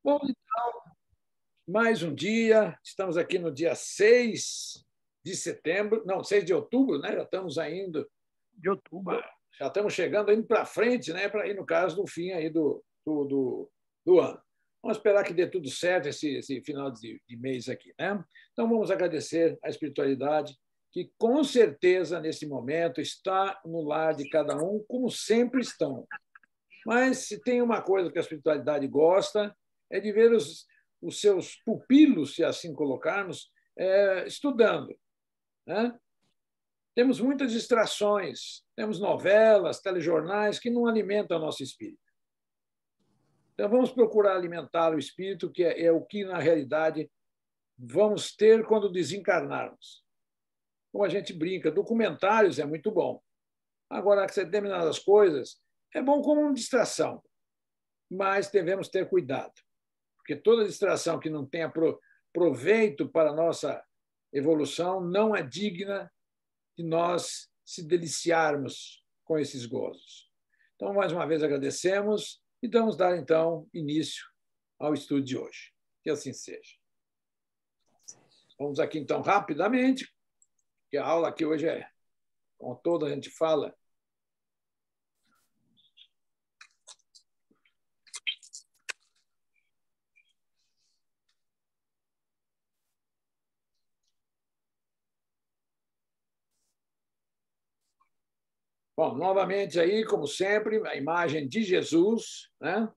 Bom, mais um dia, estamos aqui no dia 6 de setembro, não, 6 de outubro, né? Já estamos ainda de outubro. Já estamos chegando indo para frente, né? Para ir, no caso, do fim aí do ano. Vamos esperar que dê tudo certo esse final de mês aqui, né? Então, vamos agradecer à espiritualidade, que com certeza, nesse momento, está no lar de cada um, como sempre estão. Mas se tem uma coisa que a espiritualidade gosta, é de ver os seus pupilos, se assim colocarmos, estudando, né? Temos muitas distrações, temos novelas, telejornais que não alimentam o nosso espírito. Então, vamos procurar alimentar o espírito, que é o que, na realidade, vamos ter quando desencarnarmos. Como a gente brinca, documentários é muito bom. Agora, determinadas coisas é bom como uma distração, mas devemos ter cuidado, porque toda distração que não tenha proveito para a nossa evolução não é digna de nós se deliciarmos com esses gozos. Então, mais uma vez, agradecemos e vamos dar, então, início ao estudo de hoje. Que assim seja. Vamos aqui, então, rapidamente, que a aula aqui hoje com toda a gente fala. Bom, novamente aí, como sempre, a imagem de Jesus, né?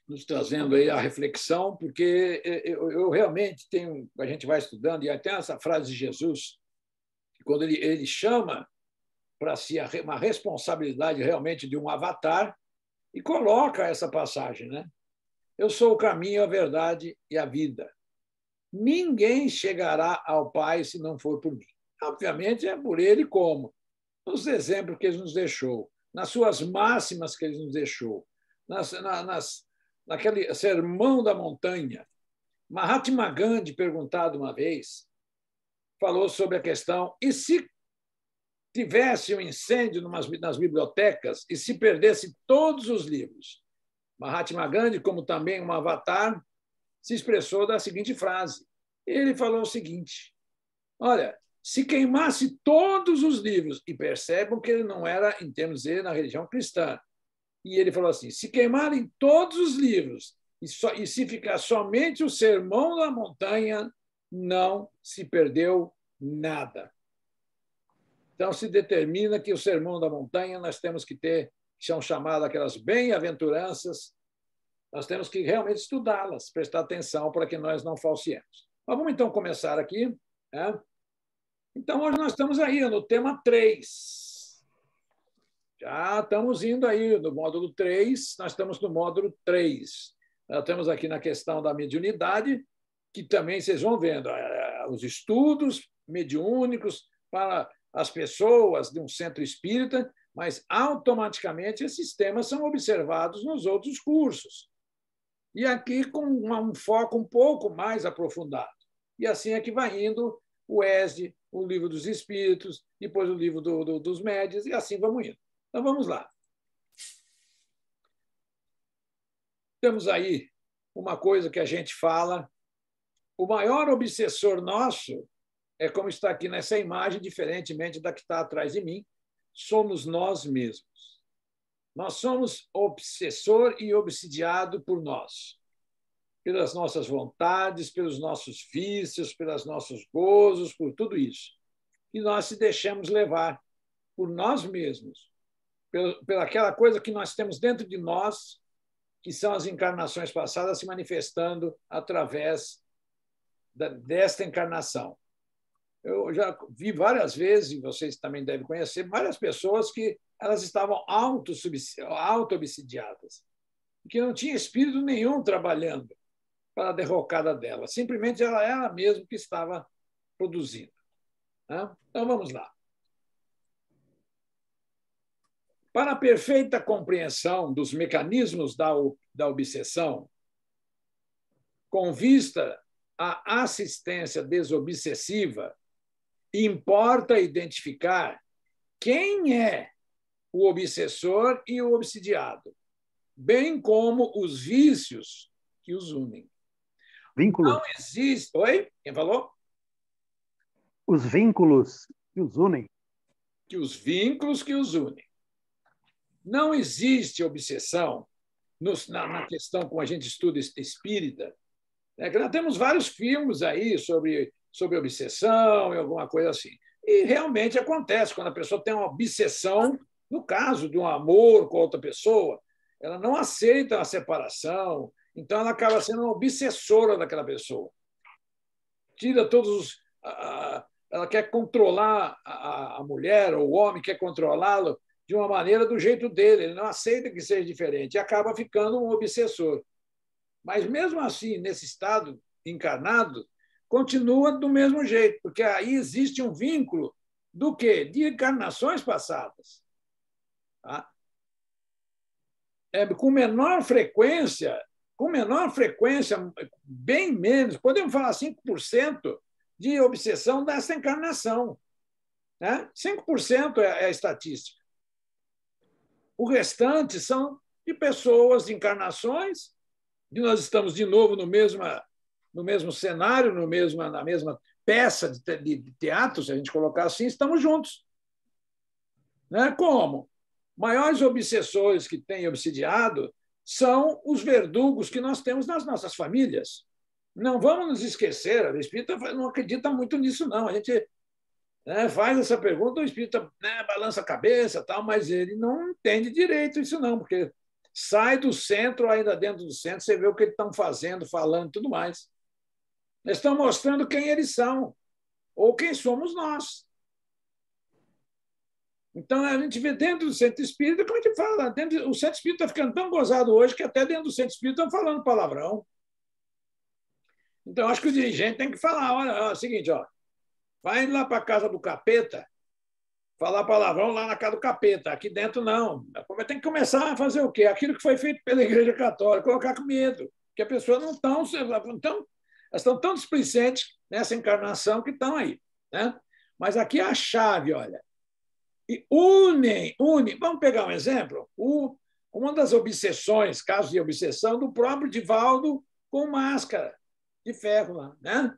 Nos trazendo aí a reflexão, porque eu realmente tenho, a gente vai estudando, e até essa frase de Jesus, quando ele chama para si uma responsabilidade realmente de um avatar, e coloca essa passagem, né? Eu sou o caminho, a verdade e a vida. Ninguém chegará ao Pai se não for por mim. Obviamente, é por ele como? Nos exemplos que ele nos deixou, nas suas máximas que ele nos deixou, naquele sermão da montanha. Mahatma Gandhi, perguntado uma vez, falou sobre a questão: e se tivesse um incêndio nas bibliotecas e se perdesse todos os livros? Mahatma Gandhi, como também um avatar, se expressou da seguinte frase. Ele falou o seguinte: olha, se queimasse todos os livros, e percebam que ele não era, em termos de na religião cristã, e ele falou assim: se queimarem todos os livros e se ficar somente o Sermão da Montanha, não se perdeu nada. Então, se determina que o Sermão da Montanha nós temos que ter, que são chamadas aquelas bem-aventuranças, nós temos que realmente estudá-las, prestar atenção para que nós não falseemos. Mas vamos então começar aqui, né? Então, hoje nós estamos aí no tema 3. Já estamos indo aí no módulo 3, nós estamos no módulo 3. Nós estamos aqui na questão da mediunidade, que também vocês vão vendo, os estudos mediúnicos para as pessoas de um centro espírita, mas automaticamente esses temas são observados nos outros cursos. E aqui com um foco um pouco mais aprofundado. E assim é que vai indo o ESD, o Livro dos Espíritos, depois o Livro dos Médiuns, e assim vamos indo. Então, vamos lá. Temos aí uma coisa que a gente fala. O maior obsessor nosso é como está aqui nessa imagem, diferentemente da que está atrás de mim, somos nós mesmos. Nós somos obsessor e obsidiado por nós, pelas nossas vontades, pelos nossos vícios, pelos nossos gozos, por tudo isso. E nós se deixamos levar por nós mesmos, pelaquela coisa que nós temos dentro de nós, que são as encarnações passadas se manifestando através desta encarnação. Eu já vi várias vezes, e vocês também devem conhecer, várias pessoas que elas estavam auto-obsidiadas, que não tinha espírito nenhum trabalhando para a derrocada dela. Simplesmente ela mesma que estava produzindo. Então, vamos lá. Para a perfeita compreensão dos mecanismos da obsessão, com vista à assistência desobsessiva, importa identificar quem é o obsessor e o obsidiado, bem como os vícios que os unem. Vínculos. Não existe... Oi? Quem falou? Os vínculos que os unem. Que os vínculos que os unem. Não existe obsessão na questão como a gente estuda espírita. Que nós temos vários filmes aí sobre obsessão e alguma coisa assim. E realmente acontece quando a pessoa tem uma obsessão, no caso de um amor com outra pessoa, ela não aceita a separação, então ela acaba sendo uma obsessora daquela pessoa. Tira todos os... ela quer controlar a mulher, ou o homem quer controlá-lo de uma maneira do jeito dele, ele não aceita que seja diferente, e acaba ficando um obsessor. Mas, mesmo assim, nesse estado encarnado, continua do mesmo jeito, porque aí existe um vínculo do quê? De encarnações passadas. Tá? Com menor frequência, bem menos, podemos falar 5% de obsessão dessa encarnação. Né? 5% é a estatística. O restante são de pessoas, de encarnações, e nós estamos de novo no mesmo cenário, na mesma peça de teatro, se a gente colocar assim, estamos juntos. Né? Como? Maiores obsessores que têm obsidiado são os verdugos que nós temos nas nossas famílias. Não vamos nos esquecer, o espírita não acredita muito nisso, não. A gente faz essa pergunta, o espírita balança a cabeça, tal, mas ele não entende direito isso, não, porque sai do centro, ainda dentro do centro, você vê o que eles estão fazendo, falando e tudo mais. Eles estão mostrando quem eles são, ou quem somos nós. Então, a gente vê dentro do centro espírita, como a gente fala, o centro espírita está ficando tão gozado hoje que até dentro do centro espírita estão falando palavrão. Então, acho que o dirigente tem que falar, olha, é o seguinte, vai lá para a casa do capeta, falar palavrão lá na casa do capeta. Aqui dentro, não. Tem que começar a fazer o quê? Aquilo que foi feito pela Igreja Católica, colocar com medo. Porque as pessoas não estão... Elas estão tão displicentes nessa encarnação que estão aí. Né? Mas aqui é a chave, olha. E unem. Vamos pegar um exemplo? Uma das obsessões, casos de obsessão, do próprio Divaldo com máscara de ferro lá. Né?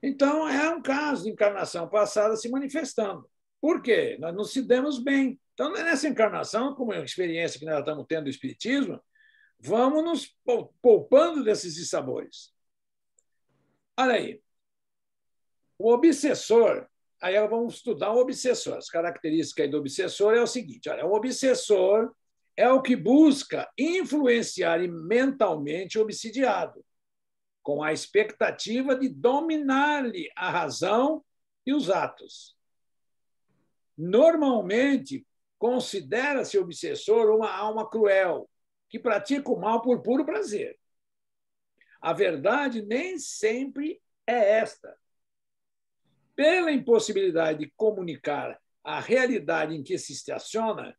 Então, é um caso de encarnação passada se manifestando. Por quê? Nós não se demos bem. Então, nessa encarnação, como é uma experiência que nós estamos tendo do Espiritismo, vamos nos poupando desses dissabores. Olha aí. O obsessor, aí vamos estudar o obsessor. As características do obsessor é o seguinte: olha, o obsessor é o que busca influenciar mentalmente o obsidiado, com a expectativa de dominar-lhe a razão e os atos. Normalmente, considera-se obsessor uma alma cruel, que pratica o mal por puro prazer. A verdade nem sempre é esta. Pela impossibilidade de comunicar a realidade em que se estaciona,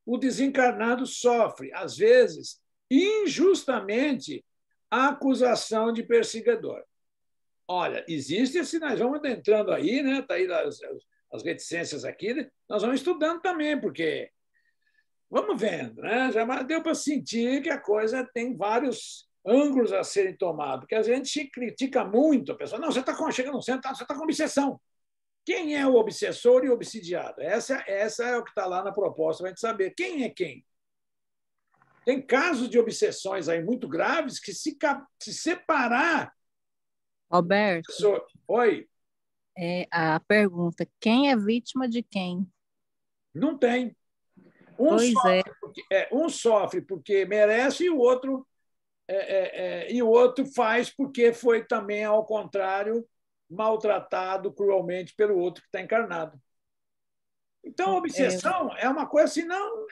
o desencarnado sofre, às vezes, injustamente, a acusação de perseguidor. Olha, existe, se nós vamos entrando aí, né? Está aí as reticências aqui, né? Nós vamos estudando também, porque vamos vendo, né? Já deu para sentir que a coisa tem vários ângulos a serem tomados, porque a gente critica muito a pessoa. Não, você está chegando no centro, você está com obsessão. Quem é o obsessor e o obsidiado? Essa é o que está lá na proposta, para a gente saber quem é quem. Tem casos de obsessões aí muito graves que se separar... Roberto, oi? A pergunta, quem é vítima de quem? Não tem. Um sofre porque merece e o outro faz porque foi também, ao contrário, maltratado cruelmente pelo outro que está encarnado. Então, a obsessão é uma coisa assim, não...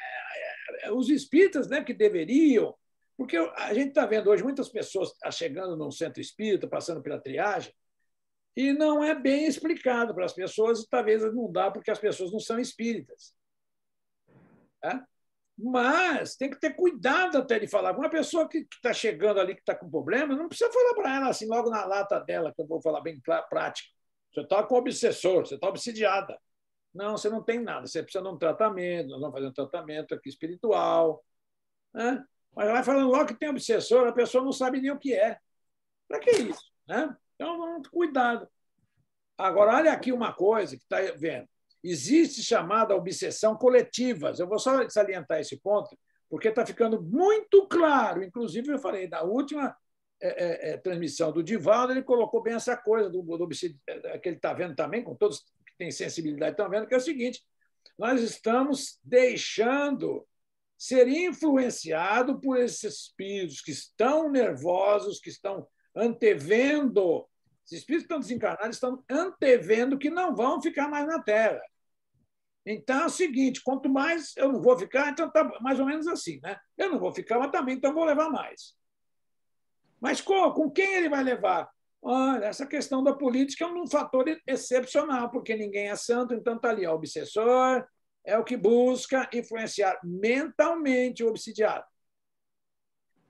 os espíritas, né, que deveriam... Porque a gente está vendo hoje muitas pessoas chegando num centro espírita, passando pela triagem, e não é bem explicado para as pessoas, e talvez não dá porque as pessoas não são espíritas. Tá? Mas tem que ter cuidado até de falar. Uma pessoa que está chegando ali, que está com problema, não precisa falar para ela assim, logo na lata dela, que eu vou falar bem prático. Você está com obsessor, você está obsidiada. Não, você não tem nada, você precisa de um tratamento, nós vamos fazer um tratamento aqui espiritual. Né? Mas vai falando logo que tem obsessor, a pessoa não sabe nem o que é. Para que isso? Né? Então, cuidado. Agora, olha aqui uma coisa que está vendo. Existe chamada obsessão coletivas. Eu vou só salientar esse ponto, porque está ficando muito claro. Inclusive, eu falei, na última transmissão do Divaldo, ele colocou bem essa coisa que ele está vendo também, com todos que têm sensibilidade estão vendo, que é o seguinte: nós estamos deixando ser influenciado por esses espíritos que estão nervosos, que estão antevendo. Esses espíritos que estão desencarnados estão antevendo que não vão ficar mais na Terra. Então é o seguinte: quanto mais eu não vou ficar, então está mais ou menos assim, né? Eu não vou ficar, mas também então vou levar mais. Mas com quem ele vai levar? Olha, essa questão da política é um fator excepcional, porque ninguém é santo, então está ali. O obsessor é o que busca influenciar mentalmente o obsidiado,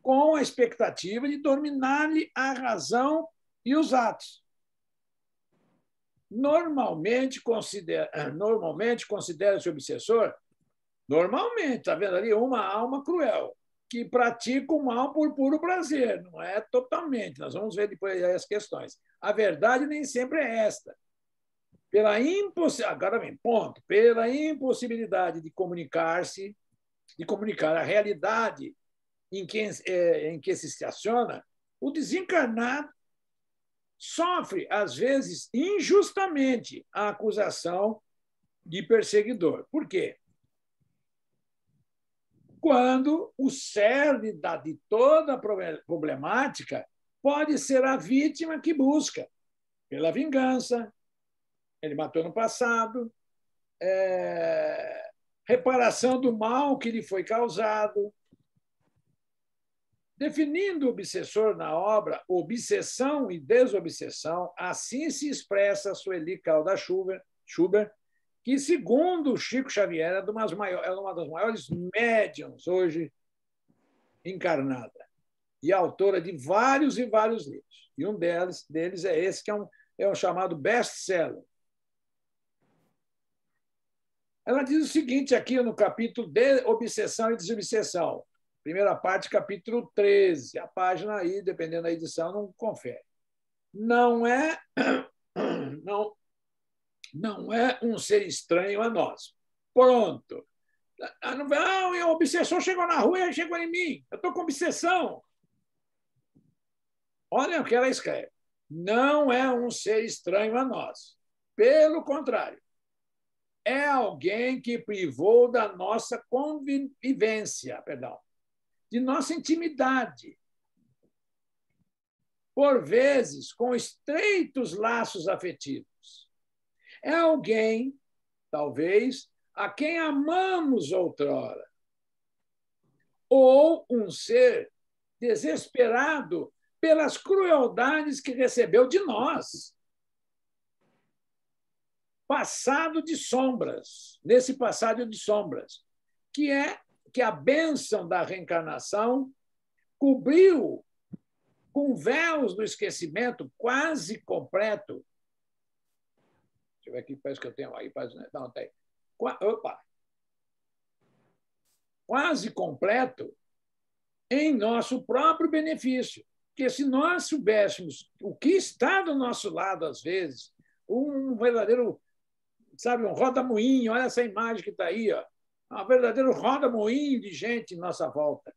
com a expectativa de dominar-lhe a razão e os atos. Normalmente considera-se obsessor, normalmente, está vendo ali, uma alma cruel, que pratica o mal por puro prazer, não é totalmente. Nós vamos ver depois as questões. A verdade nem sempre é esta. Agora vem, ponto. Pela impossibilidade de comunicar-se, de comunicar a realidade em que se estaciona, o desencarnado sofre, às vezes, injustamente, a acusação de perseguidor. Por quê? Quando o cerne de toda a problemática pode ser a vítima que busca pela vingança, ele matou no passado, reparação do mal que lhe foi causado. Definindo o obsessor na obra Obsessão e Desobsessão, assim se expressa Sueli Calda Schubert, que, segundo Chico Xavier, é uma das maiores médiums hoje encarnada e autora de vários e vários livros. E um deles é esse, que é um chamado best-seller. Ela diz o seguinte aqui no capítulo de Obsessão e Desobsessão, primeira parte, capítulo 13. A página aí, dependendo da edição, não confere. Não é um ser estranho a nós. Pronto. O obsessor chegou na rua e chegou em mim. Eu estou com obsessão. Olha o que ela escreve. Não é um ser estranho a nós. Pelo contrário, é alguém que privou da nossa convivência, de nossa intimidade. Por vezes, com estreitos laços afetivos. É alguém, talvez, a quem amamos outrora. Ou um ser desesperado pelas crueldades que recebeu de nós. Passado de sombras, nesse passado de sombras, que é que a bênção da reencarnação cobriu com véus do esquecimento quase completo. Deixa eu ver aqui, parece que eu tenho aí. Não, tem. Opa! Quase completo em nosso próprio benefício. Porque se nós soubéssemos o que está do nosso lado, às vezes, um verdadeiro, sabe, um roda-moinho, olha essa imagem que está aí, ó, um verdadeiro roda-moinho de gente em nossa volta.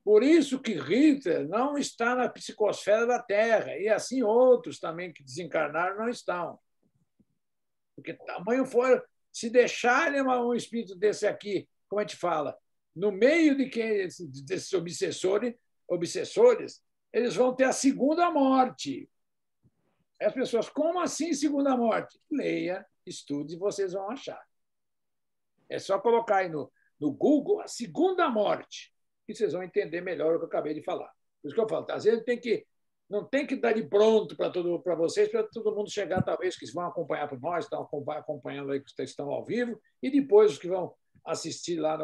Por isso que Hitler não está na psicosfera da Terra, e assim outros também que desencarnaram não estão. Porque tamanho for, se deixarem um espírito desse aqui, como a gente fala, no meio desses obsessores, eles vão ter a segunda morte. As pessoas, como assim segunda morte? Leia, estude e vocês vão achar. É só colocar aí no Google a segunda morte, que vocês vão entender melhor o que eu acabei de falar. Por isso que eu falo, às vezes não tem que dar de pronto para vocês, para todo mundo chegar, talvez, que vão acompanhar por nós, estão acompanhando aí que estão ao vivo, e depois os que vão assistir lá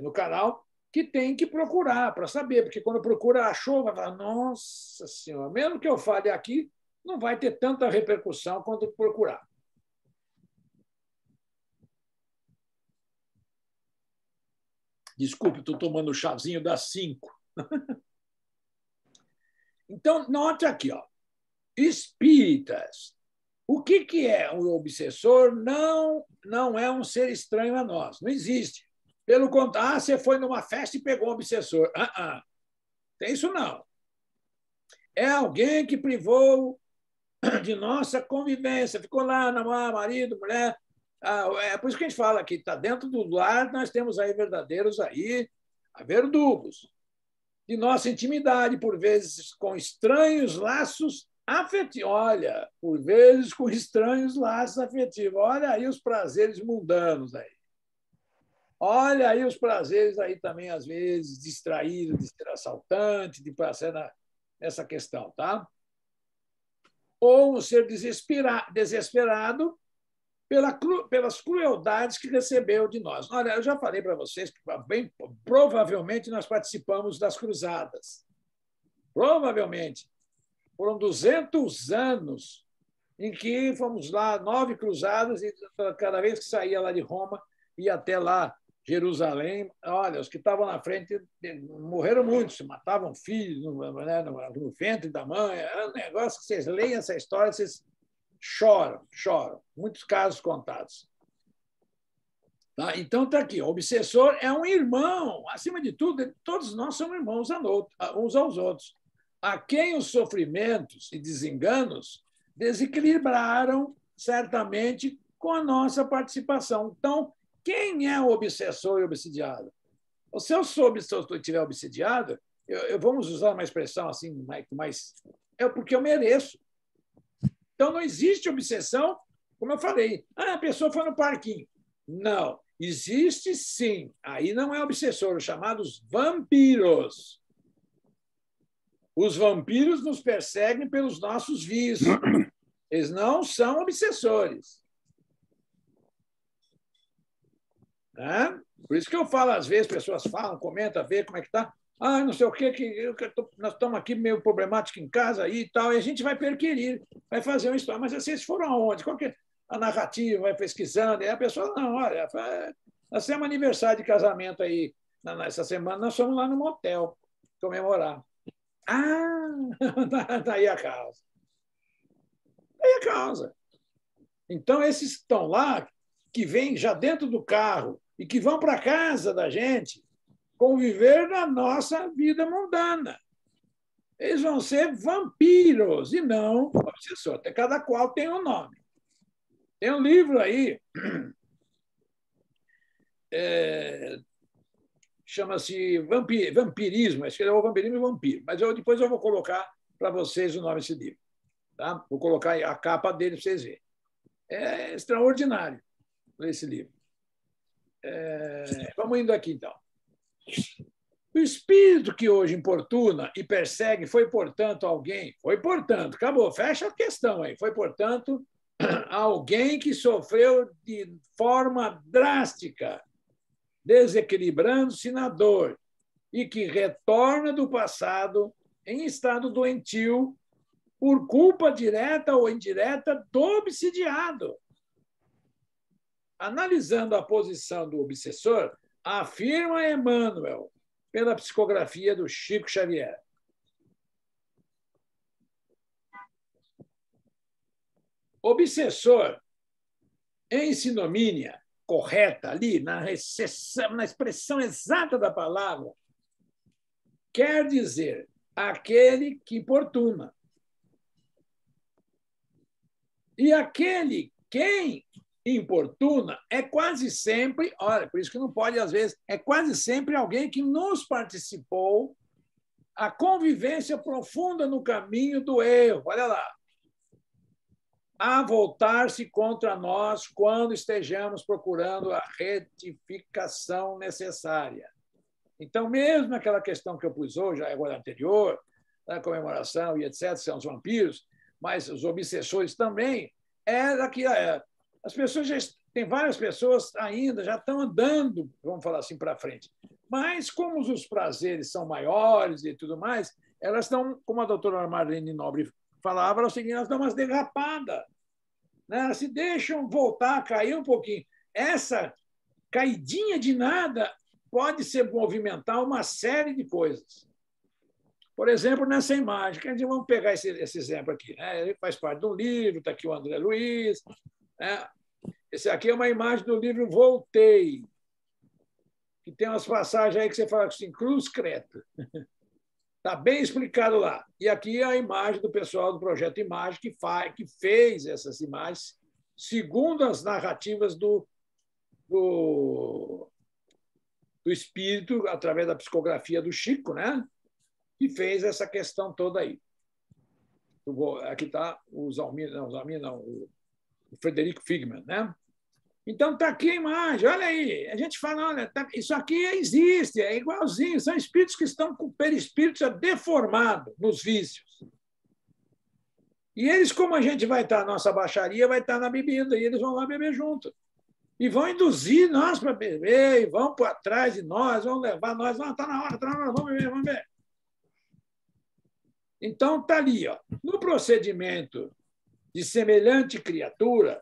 no canal, que tem que procurar para saber, porque quando procura, achou, vai falar, nossa Senhora, mesmo que eu fale aqui, não vai ter tanta repercussão quanto procurar. Desculpe, estou tomando o chazinho das 5. Então, note aqui, ó. Espíritas. O que é o obsessor? Não é um ser estranho a nós. Não existe. Pelo contrário, você foi numa festa e pegou um obsessor. Tem isso não. É alguém que privou de nossa convivência. Ficou lá, namorado, marido, mulher. É por isso que a gente fala que está dentro do lar, nós temos aí verdadeiros aí, verdugos. De nossa intimidade, por vezes com estranhos laços afetivos. Olha, por vezes com estranhos laços afetivos. Olha aí os prazeres mundanos aí. Olha aí os prazeres aí também, às vezes, distraídos, de ser assaltante, de prazer nessa questão, tá? Ou um ser desesperado pelas crueldades que recebeu de nós. Olha, eu já falei para vocês que bem, provavelmente nós participamos das cruzadas. Provavelmente. Foram 200 anos em que fomos lá, 9 cruzadas, e cada vez que saía lá de Roma, ia até lá, Jerusalém. Olha, os que estavam na frente morreram muitos, se matavam filhos no ventre da mãe. É um negócio que vocês leem essa história, vocês choram. Muitos casos contados. Tá? Então, está aqui. O obsessor é um irmão. Acima de tudo, todos nós somos irmãos uns aos outros, a quem os sofrimentos e desenganos desequilibraram certamente com a nossa participação. Então, quem é o obsessor e obsidiado? Se eu estiver obsidiado, vamos usar uma expressão assim, mais é porque eu mereço. Então, não existe obsessão, como eu falei. A pessoa foi no parquinho. Não, existe sim. Aí não é obsessor, os chamados vampiros. Os vampiros nos perseguem pelos nossos vícios. Eles não são obsessores. Por isso que eu falo, às vezes, pessoas falam, comentam, vê como é que está. Não sei o quê, nós estamos aqui meio problemático em casa aí e tal, e a gente vai perquirir, vai fazer uma história. Mas vocês foram aonde? Qual que é a narrativa? Vai pesquisando, e a pessoa, não, olha, nós temos aniversário de casamento aí, nessa semana, nós fomos lá no motel comemorar. Daí a causa. Daí a causa. Então, esses estão lá, que vêm já dentro do carro e que vão para a casa da gente conviver na nossa vida mundana. Eles vão ser vampiros e não obsessor. Cada qual tem um nome. Tem um livro aí, chama-se Vampirismo, escreveu Vampirismo e Vampiro, mas depois eu vou colocar para vocês o nome desse livro. Tá? Vou colocar a capa dele para vocês verem. É extraordinário esse livro. Vamos indo aqui, então. O espírito que hoje importuna e persegue foi, portanto, alguém... Foi, portanto, acabou, fecha a questão aí. Foi, portanto, alguém que sofreu de forma drástica, desequilibrando-se na dor, e que retorna do passado em estado doentio por culpa direta ou indireta do obsidiado. Analisando a posição do obsessor, afirma Emmanuel, pela psicografia do Chico Xavier. Obsessor, em sinomínia correta, ali, na expressão exata da palavra, quer dizer aquele que importuna. E quem importuna é quase sempre, olha, por isso que não pode, às vezes, é quase sempre alguém que nos participou a convivência profunda no caminho do erro. Olha lá. A voltar-se contra nós quando estejamos procurando a retificação necessária. Então, mesmo aquela questão que eu pus hoje, agora anterior, da comemoração e etc., são os vampiros, mas os obsessores também, as pessoas tem várias pessoas ainda já estão andando, vamos falar assim, para frente. Mas, como os prazeres são maiores e tudo mais, elas estão, como a doutora Marlene Nobre falava, elas dão umas derrapadas. Né? Elas se deixam voltar, cair um pouquinho. Essa caidinha de nada pode se movimentar uma série de coisas. Por exemplo, nessa imagem, que a gente vamos pegar esse exemplo aqui. Né? Ele faz parte de um livro, está aqui o André Luiz. Né? Esse aqui é uma imagem do livro Voltei, que tem umas passagens aí que você fala assim, cruz creta. Está bem explicado lá. E aqui é a imagem do pessoal do Projeto Imagem que fez essas imagens segundo as narrativas do espírito, através da psicografia do Chico, né? Que fez essa questão toda aí. Aqui está o Frederico Figman, né? Então, está aqui a imagem, olha aí. A gente fala, olha, isso aqui existe, é igualzinho. São espíritos que estão com o perispírito já deformado nos vícios. E eles, como a gente vai estar, nossa baixaria vai estar na bebida, e eles vão lá beber junto. E vão induzir nós para beber, e vão por atrás de nós, vão levar nós, está na hora, vamos beber, vamos beber. Então, está ali, ó. No procedimento de semelhante criatura,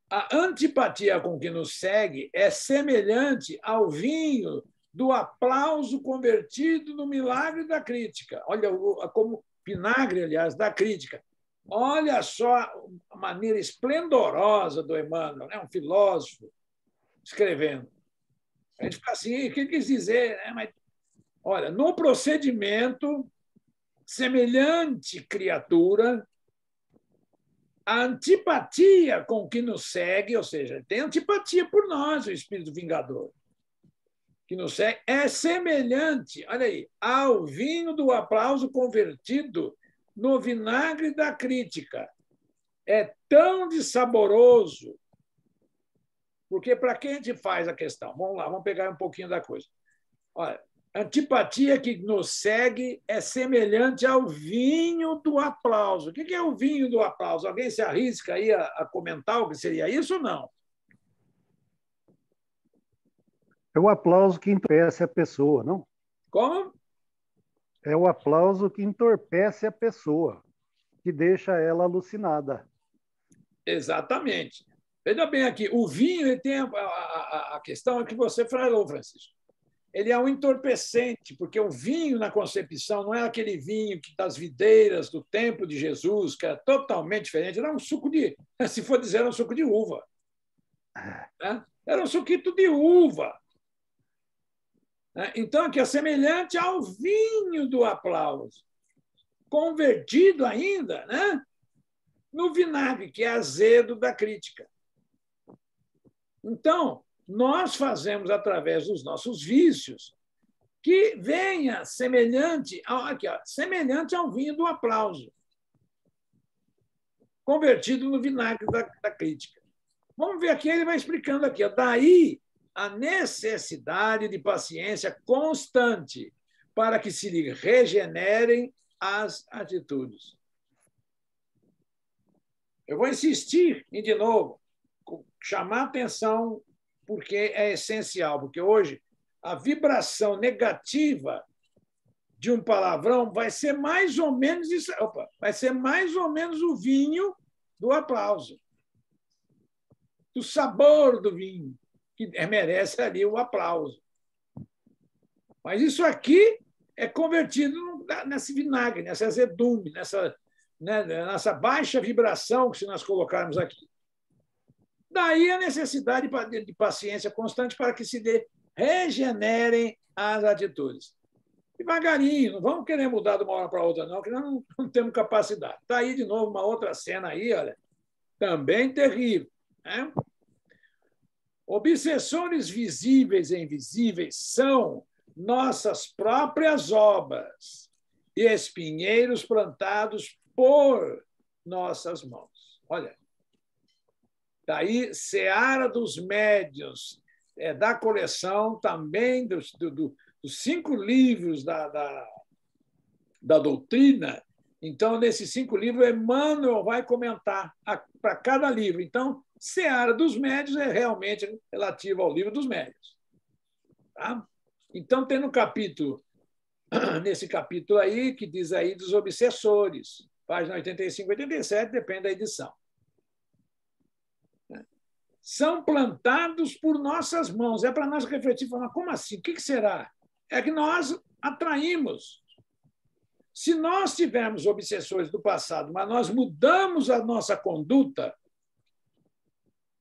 a antipatia com que nos segue é semelhante ao vinho do aplauso convertido no milagre da crítica. Olha, como vinagre, aliás, da crítica. Olha só a maneira esplendorosa do Emmanuel, né? Um filósofo escrevendo. A gente fica assim, o que quis dizer? Mas, olha, no procedimento, semelhante criatura, a antipatia com que nos segue, ou seja, tem antipatia por nós, o espírito vingador, que nos segue, é semelhante, olha aí, ao vinho do aplauso convertido no vinagre da crítica. É tão dissaboroso, porque para quem a gente faz a questão? Vamos lá, vamos pegar um pouquinho da coisa. Olha, antipatia que nos segue é semelhante ao vinho do aplauso. O que é o vinho do aplauso? Alguém se arrisca aí a comentar o que seria isso ou não? É o aplauso que entorpece a pessoa, não? Como? É o aplauso que entorpece a pessoa, que deixa ela alucinada. Exatamente. Veja bem aqui, o vinho ele tem a questão que você falou, Francisco. Ele é um entorpecente, porque o vinho na concepção não é aquele vinho das videiras do tempo de Jesus, que era totalmente diferente, era um suco de, se for dizer, era um suco de uva. Né? Era um suquito de uva. Então, que é semelhante ao vinho do aplauso, convertido ainda, né, no vinagre, que é azedo da crítica. Então, nós fazemos através dos nossos vícios que venha semelhante ao vinho do aplauso, convertido no vinagre da crítica. Vamos ver aqui, ele vai explicando aqui. Ó. Daí a necessidade de paciência constante para que se lhe regenerem as atitudes. Eu vou insistir em, de novo, chamar atenção, porque é essencial, porque hoje a vibração negativa de um palavrão vai ser mais ou menos isso, vai ser mais ou menos o vinho do aplauso, do sabor do vinho, que merece ali o aplauso. Mas isso aqui é convertido nesse vinagre, nessa azedume, nessa baixa vibração que se nós colocarmos aqui. Daí a necessidade de paciência constante para que se regenerem as atitudes. Devagarinho, não vamos querer mudar de uma hora para outra, não, porque nós não temos capacidade. Está aí de novo uma outra cena aí, olha, também terrível. Né? Obsessores visíveis e invisíveis são nossas próprias obras e espinheiros plantados por nossas mãos. Olha, daí, Seara dos Médiuns, da coleção também dos 5 livros da doutrina. Então, nesses 5 livros, Emmanuel vai comentar para cada livro. Então, Seara dos Médiuns é realmente relativo ao livro dos médiuns. Tá? Então, tem no capítulo, nesse capítulo aí, que diz aí dos obsessores, página 85 e 87, depende da edição. são plantados por nossas mãos. É para nós refletir, falar, como assim? O que será? É que nós atraímos. Se nós tivermos obsessores do passado, mas nós mudamos a nossa conduta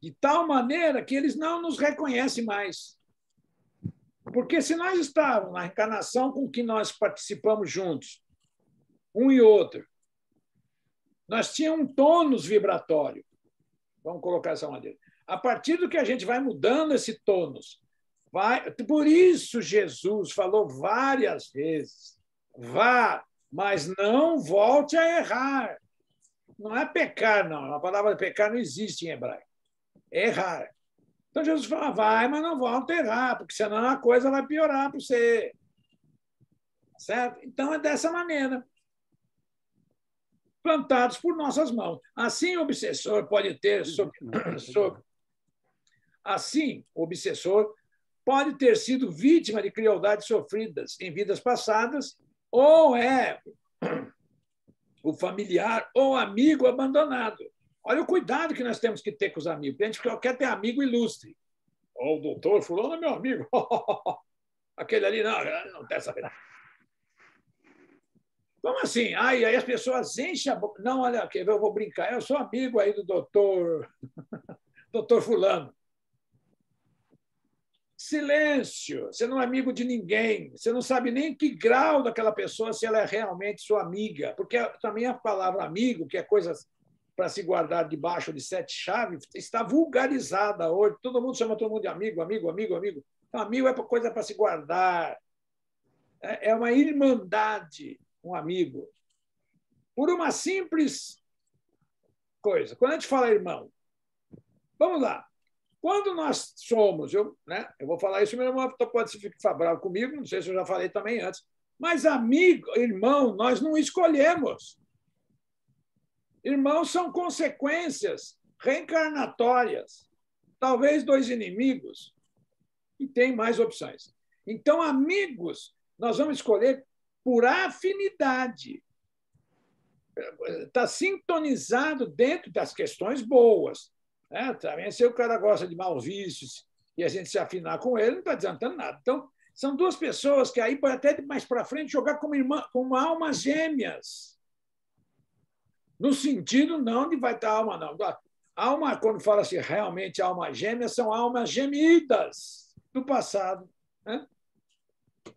de tal maneira que eles não nos reconhecem mais. Porque se nós estávamos na encarnação com que nós participamos juntos, um e outro, nós tínhamos um tônus vibratório. Vamos colocar essa maneira. A partir do que a gente vai mudando esse tônus, por isso Jesus falou várias vezes, vá, mas não volte a errar. Não é pecar, não. A palavra pecar não existe em hebraico. É errar. Então Jesus fala, vai, mas não volte a errar, porque senão a coisa vai piorar para você. Certo? Então é dessa maneira. Plantados por nossas mãos. Assim o obsessor pode ter assim o obsessor pode ter sido vítima de crueldades sofridas em vidas passadas, ou é o familiar ou amigo abandonado. Olha o cuidado que nós temos que ter com os amigos. A gente quer ter amigo ilustre. O doutor fulano é meu amigo. Aquele ali, não tem essa verdade. Como assim? Aí as pessoas enchem a boca. Não, olha aqui, eu vou brincar. Eu sou amigo aí do doutor fulano. Silêncio. Você não é amigo de ninguém. Você não sabe nem que grau daquela pessoa, se ela é realmente sua amiga. Porque também a palavra amigo, que é coisa para se guardar debaixo de 7 chaves, está vulgarizada hoje. Todo mundo chama todo mundo de amigo, amigo, amigo, amigo. Então, amigo é coisa para se guardar. É uma irmandade, um amigo. Por uma simples coisa. Quando a gente fala irmão, vamos lá. Quando nós somos, eu vou falar isso, meu irmão pode ficar bravo comigo, não sei se eu já falei também antes, mas amigo, irmão, nós não escolhemos. Irmãos são consequências reencarnatórias. Talvez 2 inimigos, e tem mais opções. Então, amigos, nós vamos escolher por afinidade. Está sintonizado dentro das questões boas. Também, se o cara gosta de maus vícios e a gente se afinar com ele, não está adiantando nada. Então, são 2 pessoas que aí pode até mais para frente jogar como irmã, como almas gêmeas. No sentido não de vai estar alma, não. Alma, quando fala-se realmente alma gêmea, são almas gemidas do passado. Né?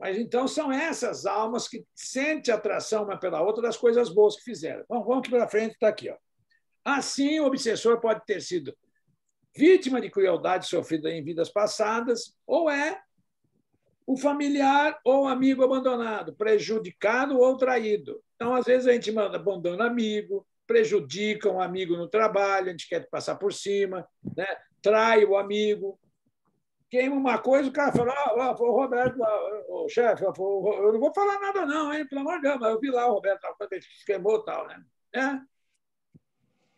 Mas então são essas almas que sentem atração uma pela outra das coisas boas que fizeram. Bom, vamos aqui para frente, está aqui. Ó. Assim, o obsessor pode ter sido vítima de crueldade sofrida em vidas passadas, ou é o familiar ou amigo abandonado, prejudicado ou traído. Então, às vezes, a gente abandona amigo, prejudica um amigo no trabalho, a gente quer passar por cima, né? Trai o amigo. Queima uma coisa, o cara fala, o Roberto, o chefe, eu não vou falar nada não, hein? Pelo amor de Deus, mas eu vi lá o Roberto, quando ele queimou e tal. Né?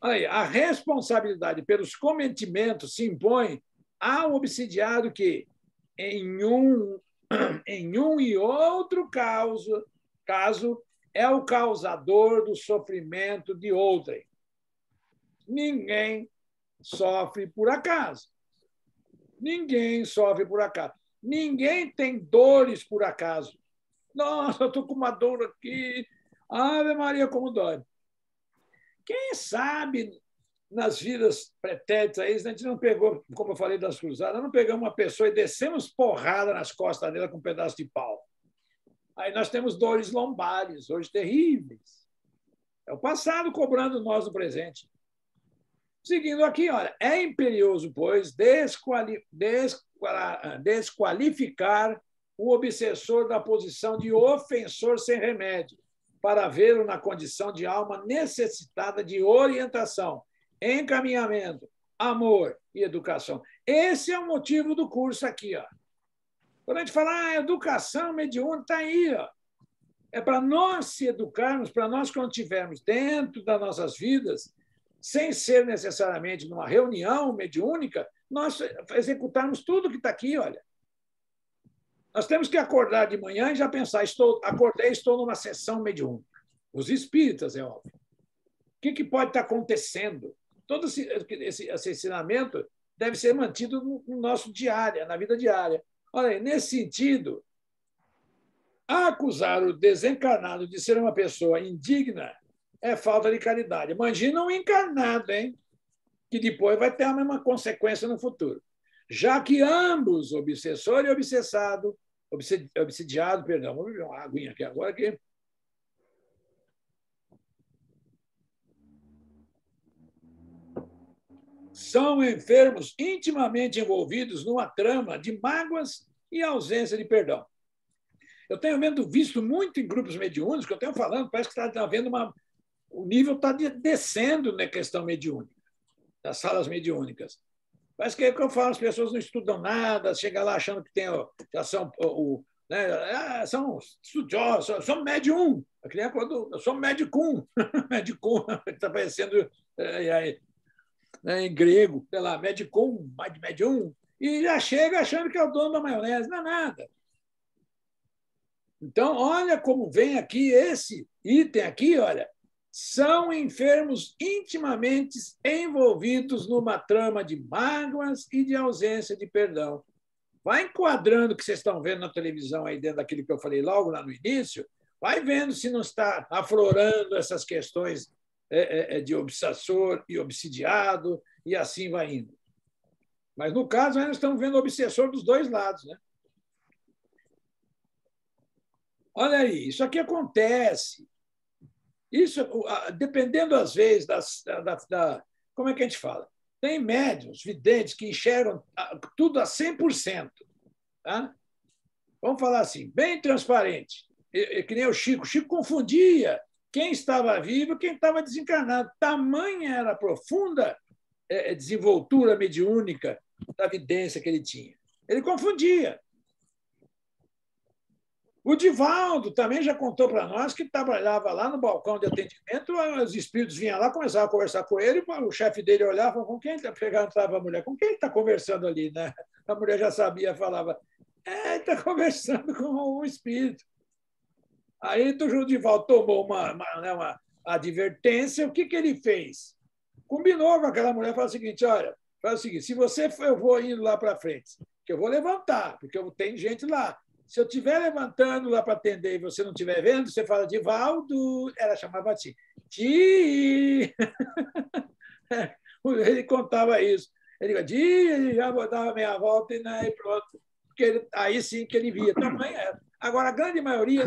Aí, a responsabilidade pelos cometimentos se impõe ao obsidiado que, em um e outro caso, é o causador do sofrimento de outrem. Ninguém sofre por acaso. Ninguém sofre por acaso. Ninguém tem dores por acaso. Nossa, eu estou com uma dor aqui. Ave Maria, como dói. Quem sabe, nas vidas pretéritas, a gente não pegou, como eu falei das cruzadas, não pegamos uma pessoa e descemos porrada nas costas dela com um pedaço de pau. Aí nós temos dores lombares, hoje terríveis. É o passado cobrando nós no presente. Seguindo aqui, olha, é imperioso, pois, desqualificar o obsessor da posição de ofensor sem remédio, para vê-lo na condição de alma necessitada de orientação, encaminhamento, amor e educação. Esse é o motivo do curso aqui. Ó. Quando a gente fala educação mediúnica, está aí. Ó. É para nós se educarmos, para nós, quando estivermos dentro das nossas vidas, sem ser necessariamente numa reunião mediúnica, nós executarmos tudo que está aqui. Olha. Nós temos que acordar de manhã e já pensar, acordei, estou numa sessão mediúnica. Os espíritas, é óbvio. O que pode estar acontecendo? Todo esse ensinamento deve ser mantido no nosso diário, na vida diária. Olha aí, nesse sentido, acusar o desencarnado de ser uma pessoa indigna é falta de caridade. Imagina um encarnado, hein? Que depois vai ter a mesma consequência no futuro. Já que ambos, obsessor e obsessado, obsidiado, perdão, vou beber uma aguinha aqui agora, aqui. São enfermos intimamente envolvidos numa trama de mágoas e ausência de perdão. Eu tenho visto muito em grupos mediúnicos, que eu tenho falando, parece que está havendo o nível está descendo na questão mediúnica, das salas mediúnicas. Parece que é o que eu falo, as pessoas não estudam nada, chegam lá achando que já são, né, são estudiosos, são médium. Eu sou médicum, médicum, está aparecendo em grego, sei lá, médicum, médium, e já chega achando que é o dono da maionese, não é nada. Então, olha como vem aqui esse item aqui, olha, são enfermos intimamente envolvidos numa trama de mágoas e de ausência de perdão. Vai enquadrando o que vocês estão vendo na televisão aí dentro daquilo que eu falei logo lá no início, vai vendo se não está aflorando essas questões de obsessor e obsidiado, e assim vai indo. Mas, no caso, nós estamos vendo o obsessor dos dois lados, né? Olha aí, isso aqui acontece. Isso, dependendo, às vezes, como é que a gente fala? Tem médiuns, videntes, que enxergam tudo a 100%. Tá? Vamos falar assim, bem transparente. Que nem o Chico. O Chico confundia quem estava vivo e quem estava desencarnado. Tamanha era a profunda desenvoltura mediúnica da vidência que ele tinha. Ele confundia. O Divaldo também já contou para nós que trabalhava lá no balcão de atendimento, os espíritos vinham lá, começavam a conversar com ele, o chefe dele olhava e falava, com quem ele está perguntando a mulher, com quem ele está conversando ali? Né? A mulher já sabia, falava, ele está conversando com um espírito. Aí o Divaldo tomou uma advertência, o que ele fez? Combinou com aquela mulher, falou o seguinte, olha, faz o seguinte, se você for, eu vou indo lá para frente, que eu vou levantar, porque eu tenho gente lá. Se eu estiver levantando lá para atender e você não estiver vendo, você fala, Divaldo, ela chamava Ti. Ti! Ele contava isso. Ele dizia, ele já dava meia volta e pronto. Porque aí sim que ele via. Tamanho era. Agora, a grande maioria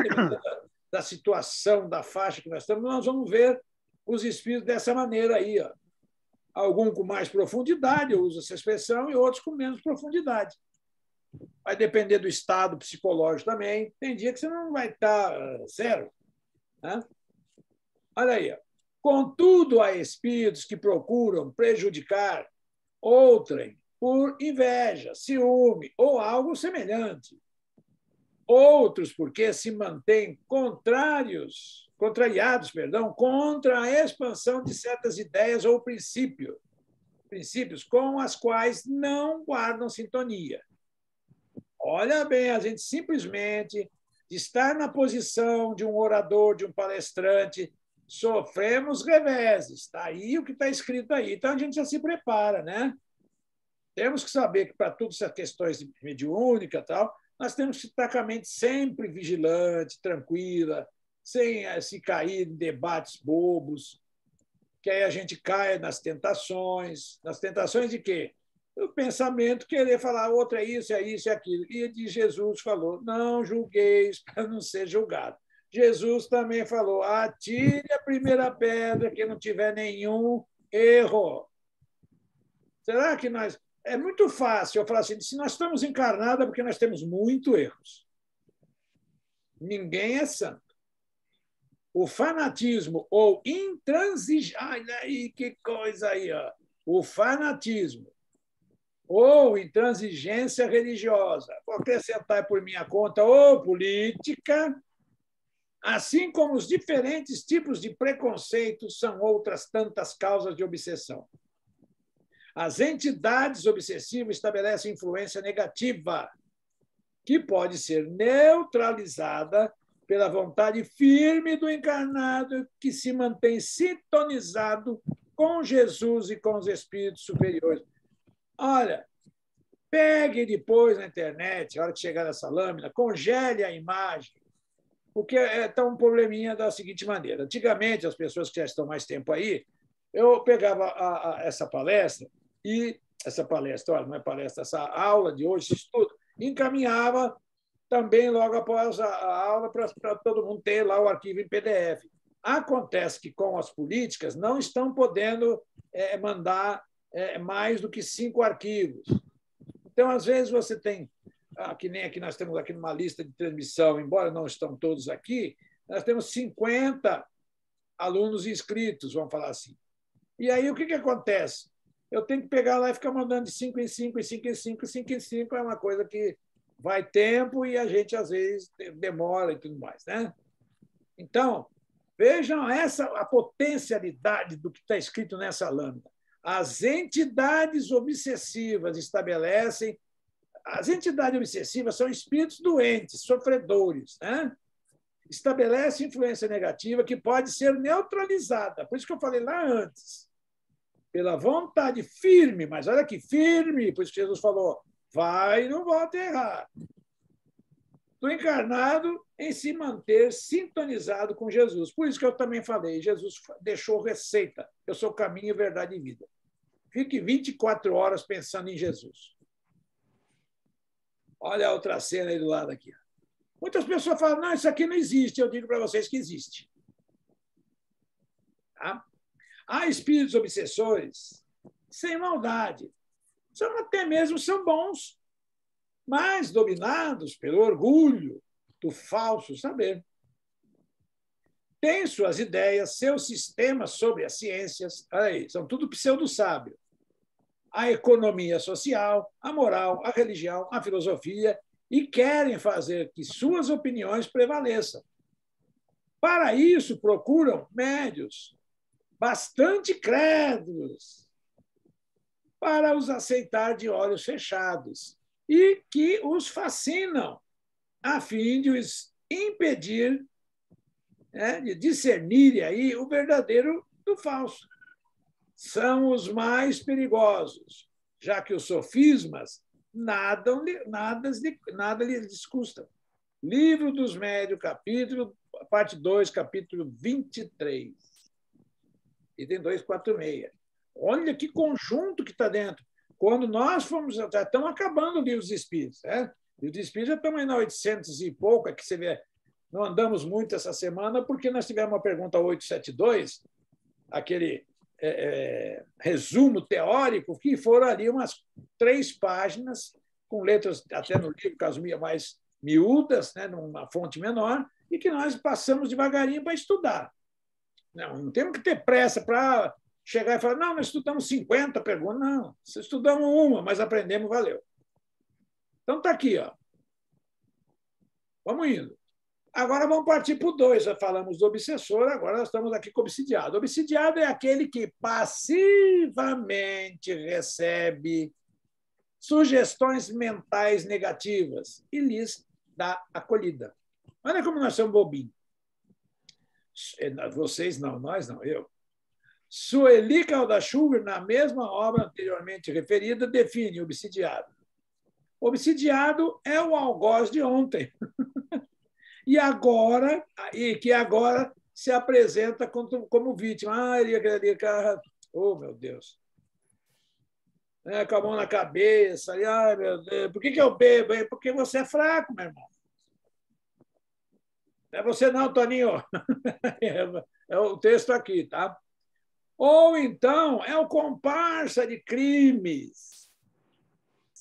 da situação, da faixa que nós estamos, nós vamos ver os espíritos dessa maneira aí. Ó. Algum com mais profundidade, eu uso essa expressão, e outros com menos profundidade. Vai depender do estado psicológico também. Tem dia que você não vai estar zero. Né? Olha aí. Ó. Contudo, há espíritos que procuram prejudicar outrem por inveja, ciúme ou algo semelhante. Outros porque se mantêm contrariados contra a expansão de certas ideias ou princípios com as quais não guardam sintonia. Olha bem, a gente simplesmente estar na posição de um orador, de um palestrante, sofremos reveses. Está aí o que está escrito aí. Então, a gente já se prepara, né? Temos que saber que, para todas essas questões de mediúnica e tal, nós temos que estar com a mente sempre vigilante, tranquila, sem se cair em debates bobos, que aí a gente cai nas tentações. Nas tentações de quê? O pensamento querer falar outra é isso, é aquilo. E de Jesus falou, não julgueis para não ser julgado. Jesus também falou, atire a primeira pedra que não tiver nenhum erro. Será que nós... É muito fácil eu falar assim, se nós estamos encarnados é porque nós temos muitos erros. Ninguém é santo. O fanatismo ou intransigência... Olha aí que coisa aí, ó. O fanatismo ou intransigência religiosa, vou acrescentar por minha conta, ou política, assim como os diferentes tipos de preconceitos são outras tantas causas de obsessão. As entidades obsessivas estabelecem influência negativa, que pode ser neutralizada pela vontade firme do encarnado que se mantém sintonizado com Jesus e com os espíritos superiores. Olha, pegue depois na internet, a hora que chegar nessa lâmina, congele a imagem, porque está um probleminha da seguinte maneira. Antigamente, as pessoas que já estão mais tempo aí, eu pegava essa palestra, olha, não é palestra, essa aula de hoje, esse estudo, encaminhava também logo após a aula para todo mundo ter lá o arquivo em PDF. Acontece que, com as políticas, não estão podendo mandar mais do que 5 arquivos. Então, às vezes, você tem, que nem aqui nós temos aqui numa lista de transmissão, embora não estão todos aqui, nós temos 50 alunos inscritos, vamos falar assim. E aí, o que acontece? Eu tenho que pegar lá e ficar mandando de 5 em 5, em 5 em 5, 5 em 5, é uma coisa que vai tempo e a gente, às vezes, demora e tudo mais. Né? Então, vejam a potencialidade do que está escrito nessa lâmina. As entidades obsessivas estabelecem. As entidades obsessivas são espíritos doentes, sofredores, né? Estabelece influência negativa que pode ser neutralizada. Por isso que eu falei lá antes. Pela vontade firme, mas olha que firme, por isso que Jesus falou, vai e não volta a errar. Do encarnado em se manter sintonizado com Jesus. Por isso que eu também falei, Jesus deixou receita. Eu sou caminho, verdade e vida. Fique 24 horas pensando em Jesus. Olha a outra cena aí do lado aqui. Muitas pessoas falam, não, isso aqui não existe. Eu digo para vocês que existe. Tá? Há espíritos obsessores sem maldade. Até mesmo são bons, mas dominados pelo orgulho do falso saber. Tem suas ideias, seus sistemas sobre as ciências, aí, são tudo pseudo-sábio. A economia social, a moral, a religião, a filosofia, e querem fazer que suas opiniões prevaleçam. Para isso, procuram médios bastante crédulos para os aceitar de olhos fechados e que os fascinam, a fim de os impedir de discernir aí o verdadeiro do falso. São os mais perigosos, já que os sofismas nada lhes custam. Livro dos Médios, parte 2, capítulo 23. Item 246. Olha que conjunto que está dentro. Quando nós fomos, já estão acabando o livro dos Espíritos. Né? O livro dos Espíritos já estamos aí na 800 e pouco, aqui você vê, não andamos muito essa semana, porque nós tivemos uma pergunta 872, aquele resumo teórico, que foram ali umas 3 páginas, com letras até no livro, caso mais miúdas, né, numa fonte menor, e que nós passamos devagarinho para estudar. Não temos que ter pressa para chegar e falar, não, nós estudamos 50 perguntas. Não, estudamos uma, mas aprendemos, valeu. Então, está aqui. Ó. Vamos indo. Agora vamos partir para o 2. Já falamos do obsessor, agora nós estamos aqui com o obsidiado. O obsidiado é aquele que passivamente recebe sugestões mentais negativas e lhes dá acolhida. Olha como nós somos bobinhos. Vocês não, nós não, eu. Sueli Kaldashuber, na mesma obra anteriormente referida, define o obsidiado. O obsidiado é o algoz de ontem. E que agora se apresenta como vítima. Oh, meu Deus. Com a mão na cabeça. Ai, meu Deus. Por que eu bebo? Porque você é fraco, meu irmão. Não é você não, Toninho. É o texto aqui, tá? Ou então é o comparsa de crimes,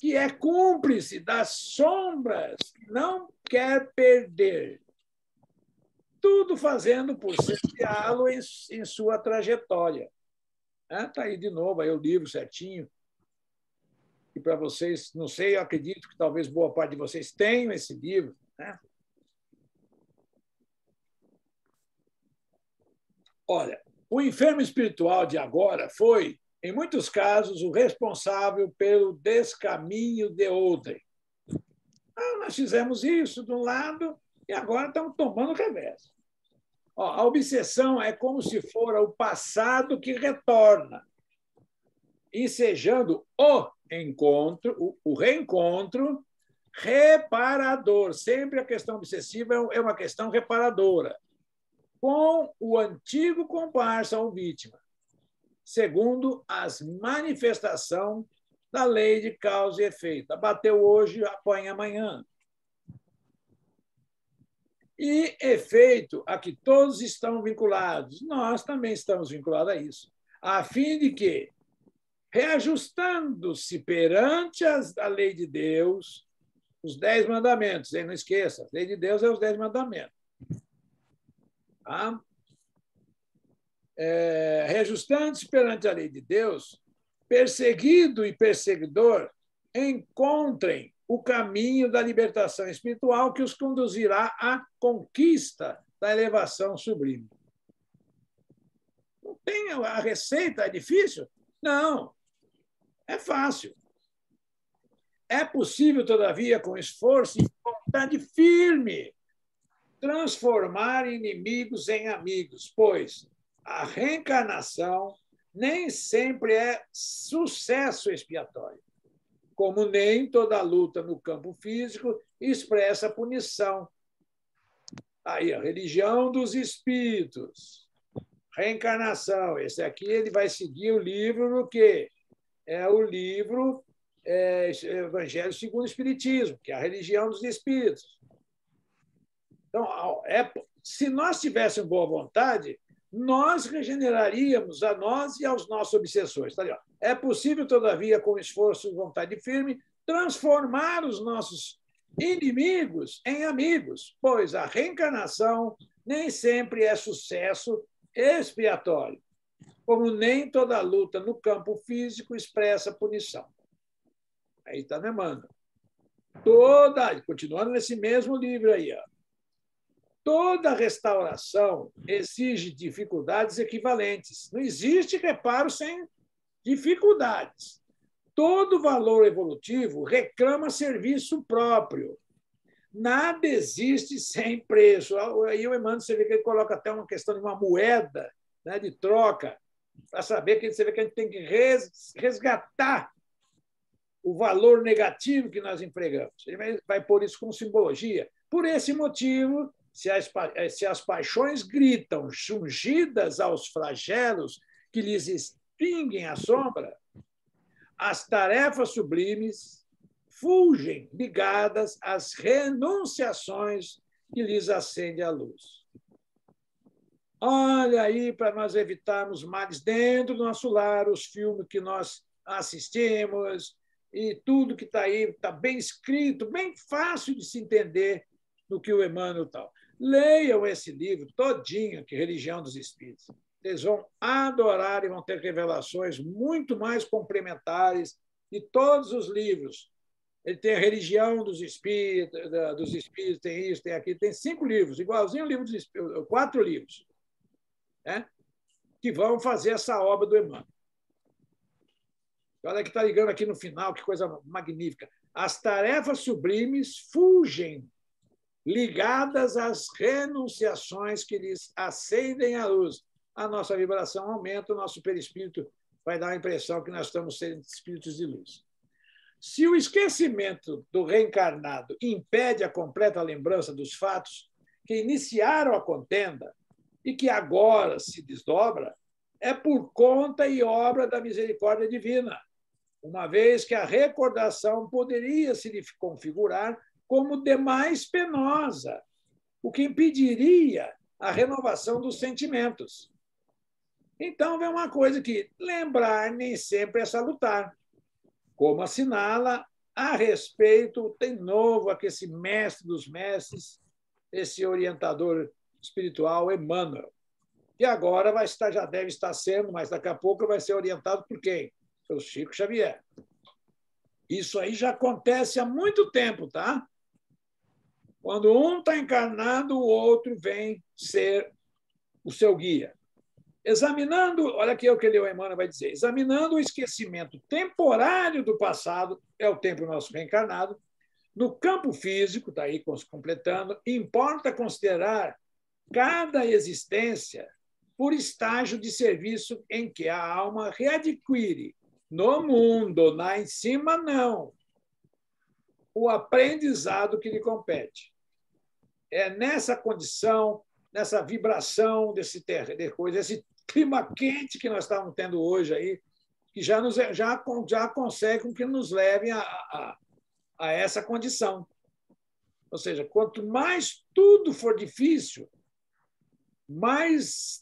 que é cúmplice das sombras, que não quer perder. Tudo fazendo por cerceá-lo em sua trajetória. Está aí de novo aí o livro certinho. E para vocês, não sei, eu acredito que talvez boa parte de vocês tenham esse livro. Né? Olha, o enfermo espiritual de agora foi, em muitos casos, o responsável pelo descaminho de outrem. Nós fizemos isso de um lado e agora estamos tomando revés. A obsessão é como se fora o passado que retorna, ensejando o encontro, o reencontro reparador. Sempre a questão obsessiva é uma questão reparadora, com o antigo comparsa ou vítima, segundo as manifestações da lei de causa e efeito. Bateu hoje, apanha amanhã. E efeito a que todos estão vinculados. Nós também estamos vinculados a isso, a fim de que, reajustando-se perante a lei de Deus, os 10 mandamentos, hein? Não esqueça, a lei de Deus é os 10 mandamentos. Tá? Reajustando-se perante a lei de Deus, perseguido e perseguidor encontrem o caminho da libertação espiritual que os conduzirá à conquista da elevação sublime. Não tem a receita, é difícil? Não, é fácil. É possível, todavia, com esforço e vontade firme, transformar inimigos em amigos, pois a reencarnação nem sempre é sucesso expiatório, como nem toda luta no campo físico expressa punição. Aí, a religião dos espíritos, reencarnação. Esse aqui ele vai seguir o livro do quê? É o livro Evangelho segundo o Espiritismo, que é a religião dos espíritos. Então, se nós tivéssemos boa vontade, nós regeneraríamos a nós e aos nossos obsessores. Tá ali, ó. É possível, todavia, com esforço e vontade firme, transformar os nossos inimigos em amigos, pois a reencarnação nem sempre é sucesso expiatório, como nem toda luta no campo físico expressa punição. Aí está no Emmanuel. Continuando nesse mesmo livro aí, ó. Toda restauração exige dificuldades equivalentes. Não existe reparo sem dificuldades. Todo valor evolutivo reclama serviço próprio. Nada existe sem preço. Aí o Emmanuel, você vê que ele coloca até uma questão de uma moeda, né, de troca, para saber que você vê que a gente tem que resgatar o valor negativo que nós empregamos. Ele vai pôr isso como simbologia. Por esse motivo, se as paixões gritam, jungidas aos flagelos que lhes extinguem a sombra, as tarefas sublimes fulgem ligadas às renunciações que lhes acendem a luz. Olha aí, para nós evitarmos males dentro do nosso lar, os filmes que nós assistimos e tudo que está aí, está bem escrito, bem fácil de se entender do que o Emmanuel tal. Leiam esse livro todinho, que Religião dos Espíritos. Eles vão adorar e vão ter revelações muito mais complementares de todos os livros. Ele tem a Religião dos Espíritos, tem isso, tem aquilo, tem 5 livros, igualzinho o livro dos Espíritos, 4 livros, né? Que vão fazer essa obra do Emmanuel. Olha que está ligando aqui no final, que coisa magnífica. As tarefas sublimes fulgem ligadas às renunciações que lhes acendem a luz. A nossa vibração aumenta, o nosso perispírito vai dar a impressão que nós estamos sendo espíritos de luz. Se o esquecimento do reencarnado impede a completa lembrança dos fatos que iniciaram a contenda e que agora se desdobra, é por conta e obra da misericórdia divina, uma vez que a recordação poderia se configurar como demais penosa, o que impediria a renovação dos sentimentos. Então, vem uma coisa que lembrar nem sempre é salutar, como assinala a respeito, tem novo aqui esse mestre dos mestres, esse orientador espiritual, Emmanuel, que agora já deve estar sendo, mas daqui a pouco vai ser orientado por quem? Pelo Chico Xavier. Isso aí já acontece há muito tempo, tá? Quando um está encarnado, o outro vem ser o seu guia. Examinando, olha aqui o que o Emmanuel vai dizer, examinando o esquecimento temporário do passado, é o tempo nosso reencarnado, no campo físico, está aí completando, importa considerar cada existência por estágio de serviço em que a alma readquire no mundo, lá em cima, não. O aprendizado que lhe compete. É nessa condição, nessa vibração desse clima quente que nós estamos tendo hoje aí, que já consegue com que nos leve a essa condição. Ou seja, quanto mais tudo for difícil, mais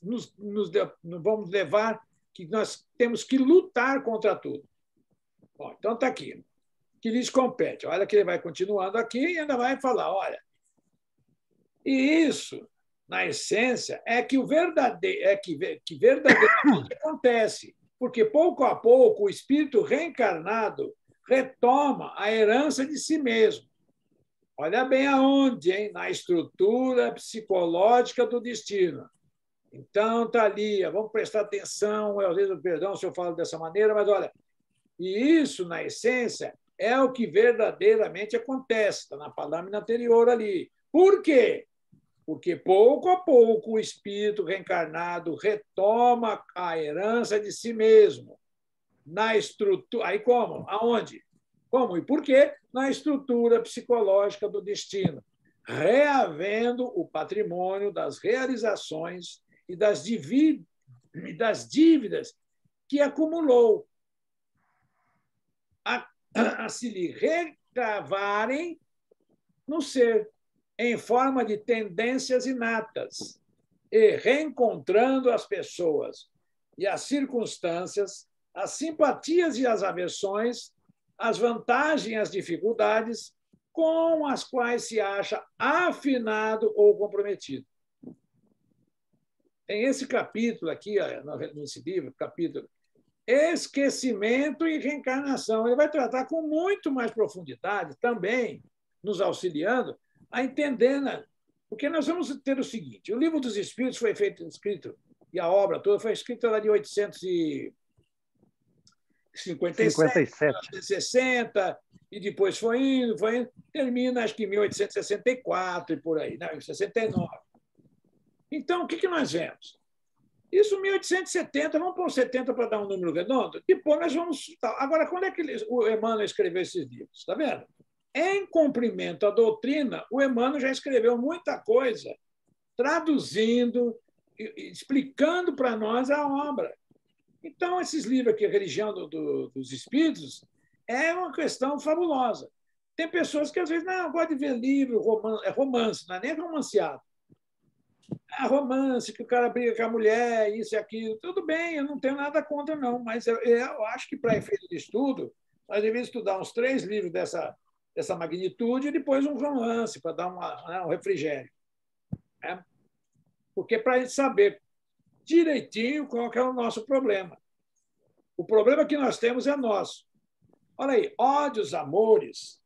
vamos levar que nós temos que lutar contra tudo. Bom, então está aqui. Que lhes compete. Olha que ele vai continuando aqui e ainda vai falar, olha, e isso, na essência, é que que verdadeiramente acontece, porque pouco a pouco o espírito reencarnado retoma a herança de si mesmo. Olha bem aonde, hein? Na estrutura psicológica do destino. Então, está ali, vamos prestar atenção, às vezes, perdão se eu falo dessa maneira, mas olha, e isso, na essência, é o que verdadeiramente acontece, está na lâmina anterior ali. Por quê? Porque, pouco a pouco, o espírito reencarnado retoma a herança de si mesmo. Na estrutura. Aí como? Aonde? Como e por quê? Na estrutura psicológica do destino, reavendo o patrimônio das realizações e das dívidas que acumulou, a se lhe regravarem no ser, em forma de tendências inatas, e reencontrando as pessoas e as circunstâncias, as simpatias e as aversões, as vantagens e as dificuldades com as quais se acha afinado ou comprometido. Tem esse capítulo aqui, nesse livro, capítulo Esquecimento e Reencarnação. Ele vai tratar com muito mais profundidade, também nos auxiliando a entender, né? Porque nós vamos ter o seguinte, o Livro dos Espíritos foi escrito, e a obra toda foi escrita lá de 857, 60, e depois foi indo, termina, acho que em 1864 e por aí, né? 69. Então, o que nós vemos? Isso em 1870, vamos pôr 70 para dar um número redondo, depois nós vamos... Agora, quando é que o Emmanuel escreveu esses livros? Está vendo? Em cumprimento à doutrina, o Emmanuel já escreveu muita coisa, traduzindo, explicando para nós a obra. Então, esses livros aqui, a Religião dos Espíritos, é uma questão fabulosa. Tem pessoas que, às vezes, não, gosto de ver livro, romance, não é nem romanceado. É romance, que o cara briga com a mulher, isso e aquilo. Tudo bem, eu não tenho nada contra, não, mas eu acho que, para efeito de estudo, nós devemos estudar uns 3 livros dessa magnitude e depois um romance, para dar um refrigério. Né? Porque para a gente saber direitinho qual que é o nosso problema. O problema que nós temos é nosso. Olha aí, ódios, amores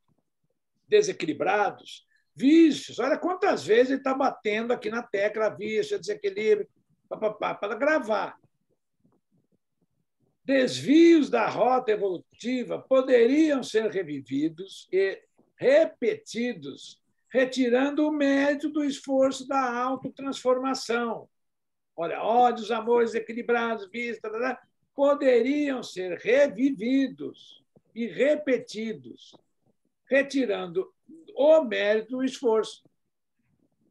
desequilibrados, vícios. Olha quantas vezes ele está batendo aqui na tecla vício, desequilíbrio, para gravar. Desvios da rota evolutiva poderiam ser revividos e repetidos, retirando o mérito do esforço da autotransformação. Olha, ódios, amores equilibrados, vícios, poderiam ser revividos e repetidos, retirando o mérito do esforço.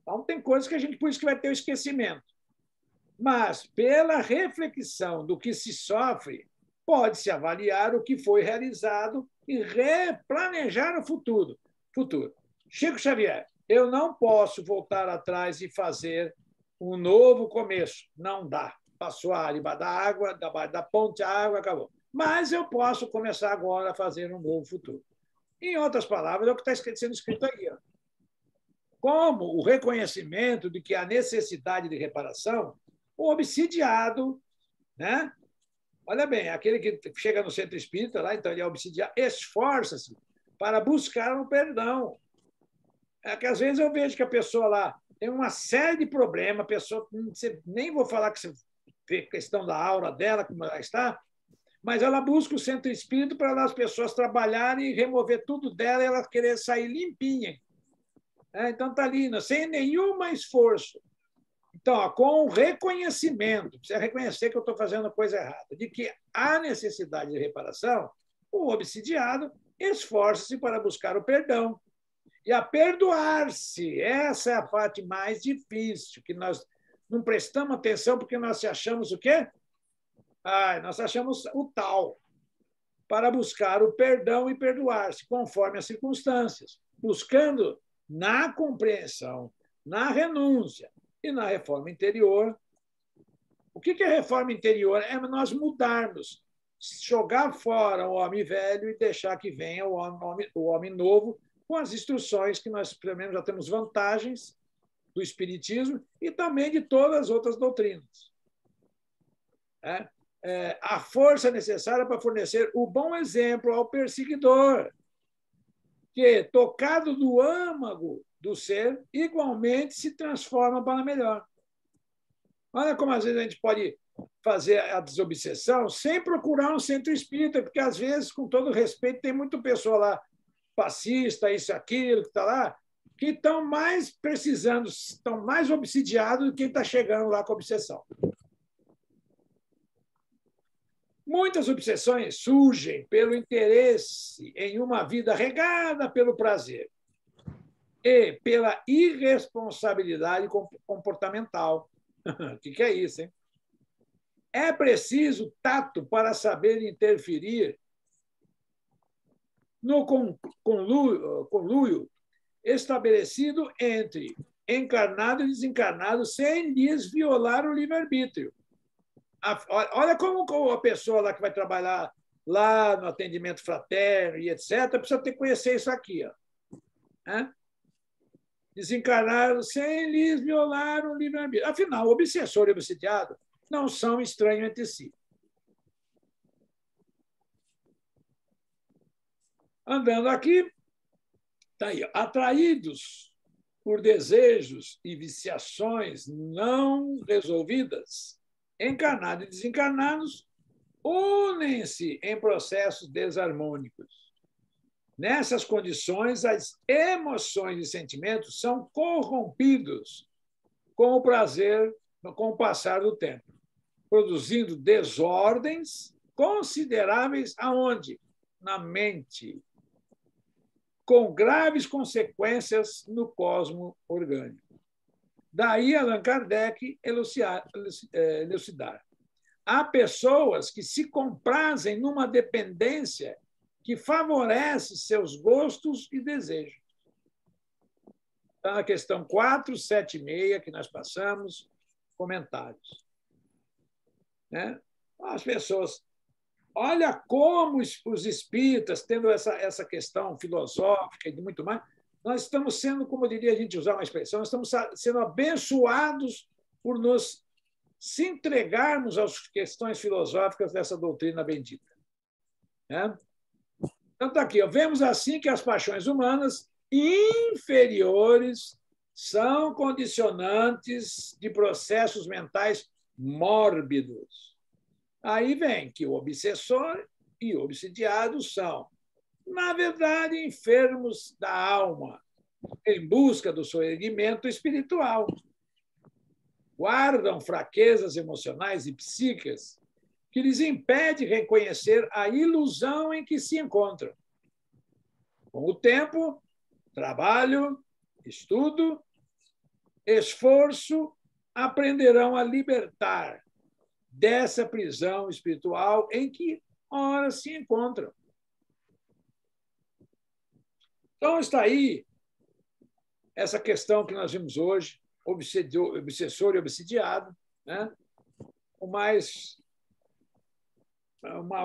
Então, tem coisas que por isso que vai ter o esquecimento. Mas, pela reflexão do que se sofre, pode-se avaliar o que foi realizado e replanejar o futuro. Chico Xavier, eu não posso voltar atrás e fazer um novo começo. Não dá. Passou a riba da água, da ponte à água, acabou. Mas eu posso começar agora a fazer um novo futuro. Em outras palavras, é o que está sendo escrito aí. Ó. Como o reconhecimento de que há necessidade de reparação, o obsidiado, né? Olha bem, aquele que chega no centro espírita, lá, então ele é obsidiado, esforça-se para buscar um perdão. É que às vezes eu vejo que a pessoa lá tem uma série de problemas, a pessoa, nem vou falar que você vê questão da aura dela, como ela está, mas ela busca o centro espírita para as pessoas trabalharem e remover tudo dela e ela querer sair limpinha. Então está ali, sem nenhum esforço. Então, ó, com o reconhecimento, precisa reconhecer que eu estou fazendo coisa errada, de que há necessidade de reparação, o obsidiado esforça-se para buscar o perdão e a perdoar-se. Essa é a parte mais difícil, que nós não prestamos atenção porque nós achamos o quê? Nós achamos o tal, para buscar o perdão e perdoar-se, conforme as circunstâncias, buscando na compreensão, na renúncia e na reforma interior. O que é reforma interior? É nós mudarmos, jogar fora o homem velho e deixar que venha o homem novo, com as instruções que nós, pelo menos, já temos vantagens do Espiritismo e também de todas as outras doutrinas. A força necessária para fornecer o bom exemplo ao perseguidor, que, tocado do âmago do ser, igualmente se transforma para melhor. Olha como, às vezes, a gente pode fazer a desobsessão sem procurar um centro espírita, porque, às vezes, com todo respeito, tem muita pessoa lá, passista, isso, aquilo, que está lá, que estão mais precisando, estão mais obsidiados do que quem está chegando lá com a obsessão. Muitas obsessões surgem pelo interesse em uma vida regada pelo prazer e pela irresponsabilidade comportamental. O que é isso, hein? É preciso tato para saber interferir no conluio estabelecido entre encarnado e desencarnado sem lhes violar o livre-arbítrio. Olha como a pessoa lá que vai trabalhar lá no atendimento fraterno e etc., precisa ter que conhecer isso aqui. Ó. Desencarnado sem lhes violar o livre-arbítrio. Afinal, o obsessor e o obsidiado não são estranhos entre si. Andando aqui, está aí, atraídos por desejos e viciações não resolvidas, encarnados e desencarnados unem-se em processos desarmônicos. Nessas condições, as emoções e sentimentos são corrompidos com o prazer, com o passar do tempo, produzindo desordens consideráveis aonde? Na mente, com graves consequências no cosmo orgânico. Daí Allan Kardec elucidar. Há pessoas que se comprazem numa dependência que favorece seus gostos e desejos. Está na questão 476, que nós passamos, comentários. As pessoas... Olha como os espíritas, tendo essa questão filosófica e muito mais, nós estamos sendo, como eu diria, a gente usar uma expressão, nós estamos sendo abençoados por nos se entregarmos às questões filosóficas dessa doutrina bendita. Então, está aqui. Vemos assim que as paixões humanas inferiores são condicionantes de processos mentais mórbidos. Aí vem que o obsessor e o obsidiado são, na verdade, enfermos da alma, em busca do seu erguimento espiritual. Guardam fraquezas emocionais e psíquicas que lhes impedem reconhecer a ilusão em que se encontram. Com o tempo, trabalho, estudo, esforço, aprenderão a libertar dessa prisão espiritual em que, ora, se encontram. Então, está aí essa questão que nós vimos hoje, obsessor e obsidiado, uma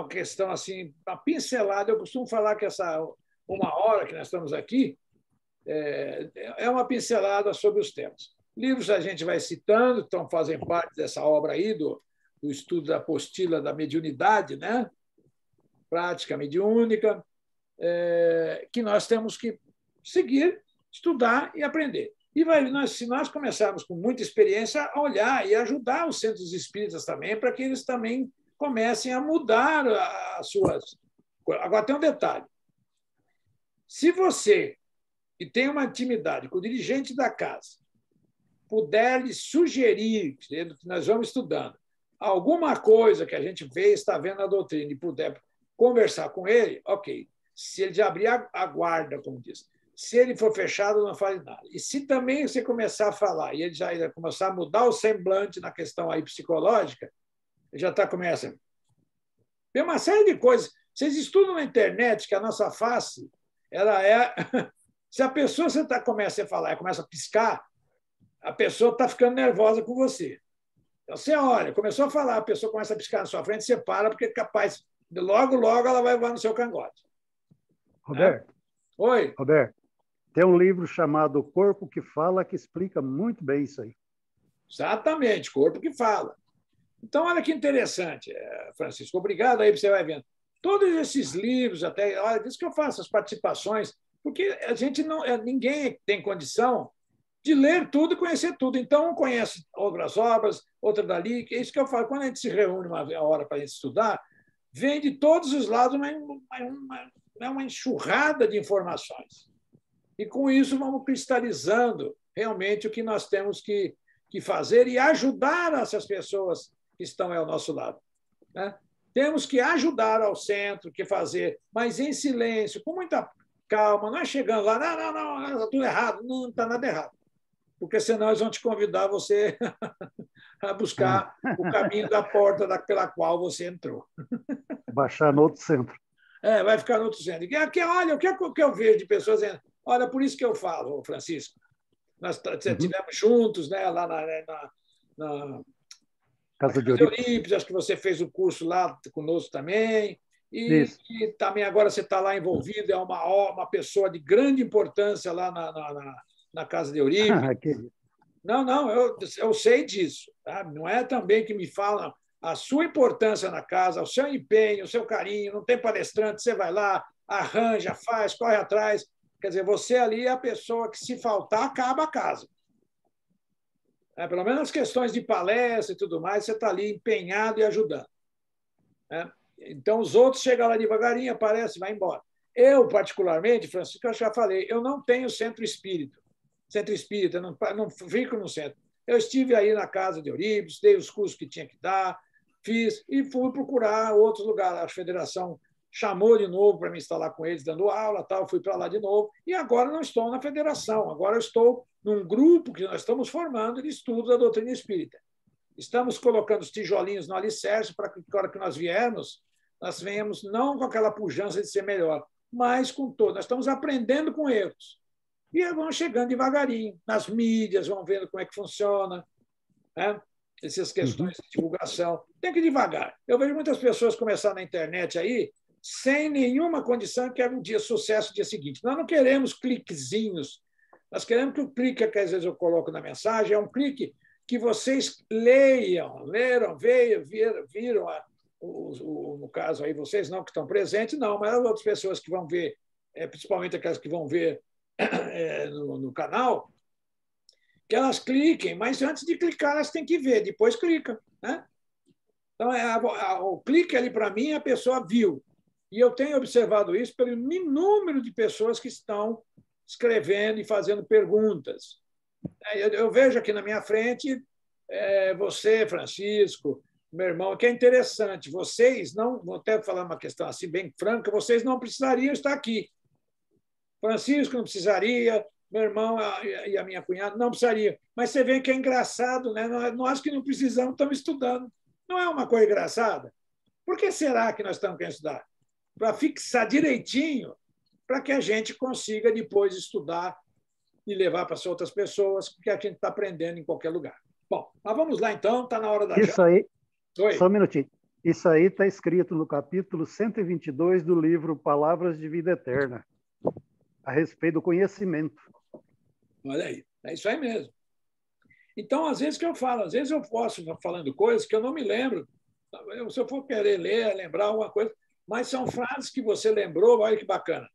questão assim, uma pincelada. Eu costumo falar que essa 1 hora que nós estamos aqui é uma pincelada sobre os temas. Livros a gente vai citando, então fazem parte dessa obra aí do estudo da apostila da mediunidade, prática mediúnica, que nós temos que seguir, estudar e aprender. E se nós começarmos com muita experiência a olhar e ajudar os centros espíritas também, para que eles também comecem a mudar as suas... Agora, tem um detalhe. Se você, que tem uma intimidade com o dirigente da casa, puder lhe sugerir, que nós vamos estudando, alguma coisa que a gente vê, está vendo na doutrina, e puder conversar com ele, ok. Se ele já abrir a guarda, como diz. Se ele for fechado, não fale nada. E se também você começar a falar, e ele já começar a mudar o semblante na questão aí psicológica, ele já está começando. Tem uma série de coisas. Vocês estudam na internet que a nossa face, ela é... Se a pessoa começa a falar, começa a piscar, a pessoa está ficando nervosa com você. Então, você olha, começou a falar, a pessoa começa a piscar na sua frente, você para, porque é capaz, logo, logo, ela vai voar no seu cangote. Roberto. Oi. Roberto, tem um livro chamado O Corpo que Fala, que explica muito bem isso aí. Exatamente, Corpo que Fala. Então, olha que interessante, Francisco. Obrigado aí, você vai vendo. Todos esses livros, até, olha, diz que eu faço as participações, porque a gente não, ninguém tem condição de ler tudo e conhecer tudo. Então, um conhece outras obras, outra dali. É isso que eu falo. Quando a gente se reúne uma hora para a gente estudar, vem de todos os lados uma enxurrada de informações. E, com isso, vamos cristalizando realmente o que nós temos que fazer e ajudar essas pessoas que estão ao nosso lado. Né? Temos que ajudar ao centro, que fazer, mas em silêncio, com muita calma, não é chegando lá, não, está tudo errado. Não está nada errado. Porque senão eles vão te convidar você a buscar o caminho da porta pela qual você entrou. Baixar no outro centro. Vai ficar no outro centro. Olha, o que eu vejo de pessoas dizendo, olha, por isso que eu falo, Francisco, nós estivemos juntos, né, lá na Casa de Eurípides, acho que você fez o curso lá conosco também, e também agora você está lá envolvido, é uma pessoa de grande importância lá na Casa de Eurípides. Não, eu sei disso. Tá? Não é também que me falam a sua importância na casa, o seu empenho, o seu carinho, não tem palestrante, você vai lá, arranja, faz, corre atrás. Quer dizer, você ali é a pessoa que, se faltar, acaba a casa. Pelo menos nas questões de palestra e tudo mais, você está ali empenhado e ajudando. Então, os outros chegam lá devagarinho, aparecem e vai embora. Eu, particularmente, Francisco, eu já falei, eu não tenho centro espírita, não fico no centro. Eu estive aí na Casa de Eurípides, dei os cursos que tinha que dar, fiz e fui procurar outros lugares. A federação chamou de novo para me instalar com eles, dando aula, fui para lá de novo, e agora não estou na federação, agora eu estou num grupo que nós estamos formando de estudo da doutrina espírita. Estamos colocando os tijolinhos no alicerce para que, na hora que nós viermos, nós venhamos não com aquela pujança de ser melhor, mas com todo. Nós estamos aprendendo com erros. E vão chegando devagarinho. Nas mídias, vão vendo como é que funciona. Né? Essas questões de divulgação. Tem que ir devagar. Eu vejo muitas pessoas começar na internet aí, sem nenhuma condição, que é um dia sucesso no dia seguinte. Nós não queremos cliquezinhos. Nós queremos que o clique que às vezes eu coloco na mensagem é um clique que vocês leram, viram no caso aí, vocês não que estão presentes, não, mas as outras pessoas que vão ver, principalmente aquelas que vão ver no canal, que elas cliquem, mas antes de clicar, elas têm que ver, depois clicam. Né? Então, o clique ali, para mim, a pessoa viu. E eu tenho observado isso pelo número de pessoas que estão escrevendo e fazendo perguntas. Eu vejo aqui na minha frente você, Francisco, meu irmão, que é interessante. Vocês não, vou até falar uma questão assim bem franca, vocês não precisariam estar aqui. Francisco não precisaria, meu irmão e a minha cunhada não precisariam. Mas você vê que é engraçado, né? Nós que não precisamos estamos estudando. Não é uma coisa engraçada? Por que será que nós estamos querendo estudar? Para fixar direitinho, para que a gente consiga depois estudar e levar para as outras pessoas, porque a gente está aprendendo em qualquer lugar. Bom, mas vamos lá então, está na hora da Isso aí, Oi. Só um minutinho. Isso aí está escrito no capítulo 122 do livro Palavras de Vida Eterna, a respeito do conhecimento. Olha aí, é isso aí mesmo. Então, às vezes que eu falo, às vezes eu posso falando coisas que eu não me lembro. Se eu for querer ler, lembrar alguma coisa, mas são frases que você lembrou, olha que bacana.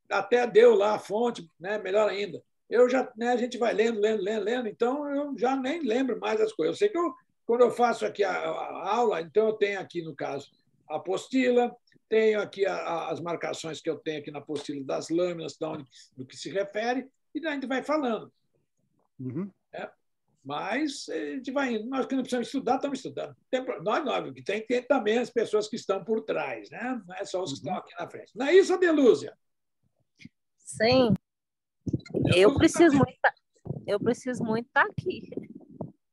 Até deu lá a fonte, né? Melhor ainda. A gente vai lendo, então eu já nem lembro mais as coisas. Eu sei que quando eu faço aqui a aula, então eu tenho aqui, no caso, a apostila, tenho aqui as marcações que eu tenho aqui na apostila das lâminas, do que se refere, e daí a gente vai falando. Uhum. Mas a gente vai indo. Nós que não precisamos estudar, estamos estudando. Nós, que tem também as pessoas que estão por trás, né? Não é só os que estão aqui na frente. Não é isso, Adelúzia? Sim. Eu preciso muito estar aqui.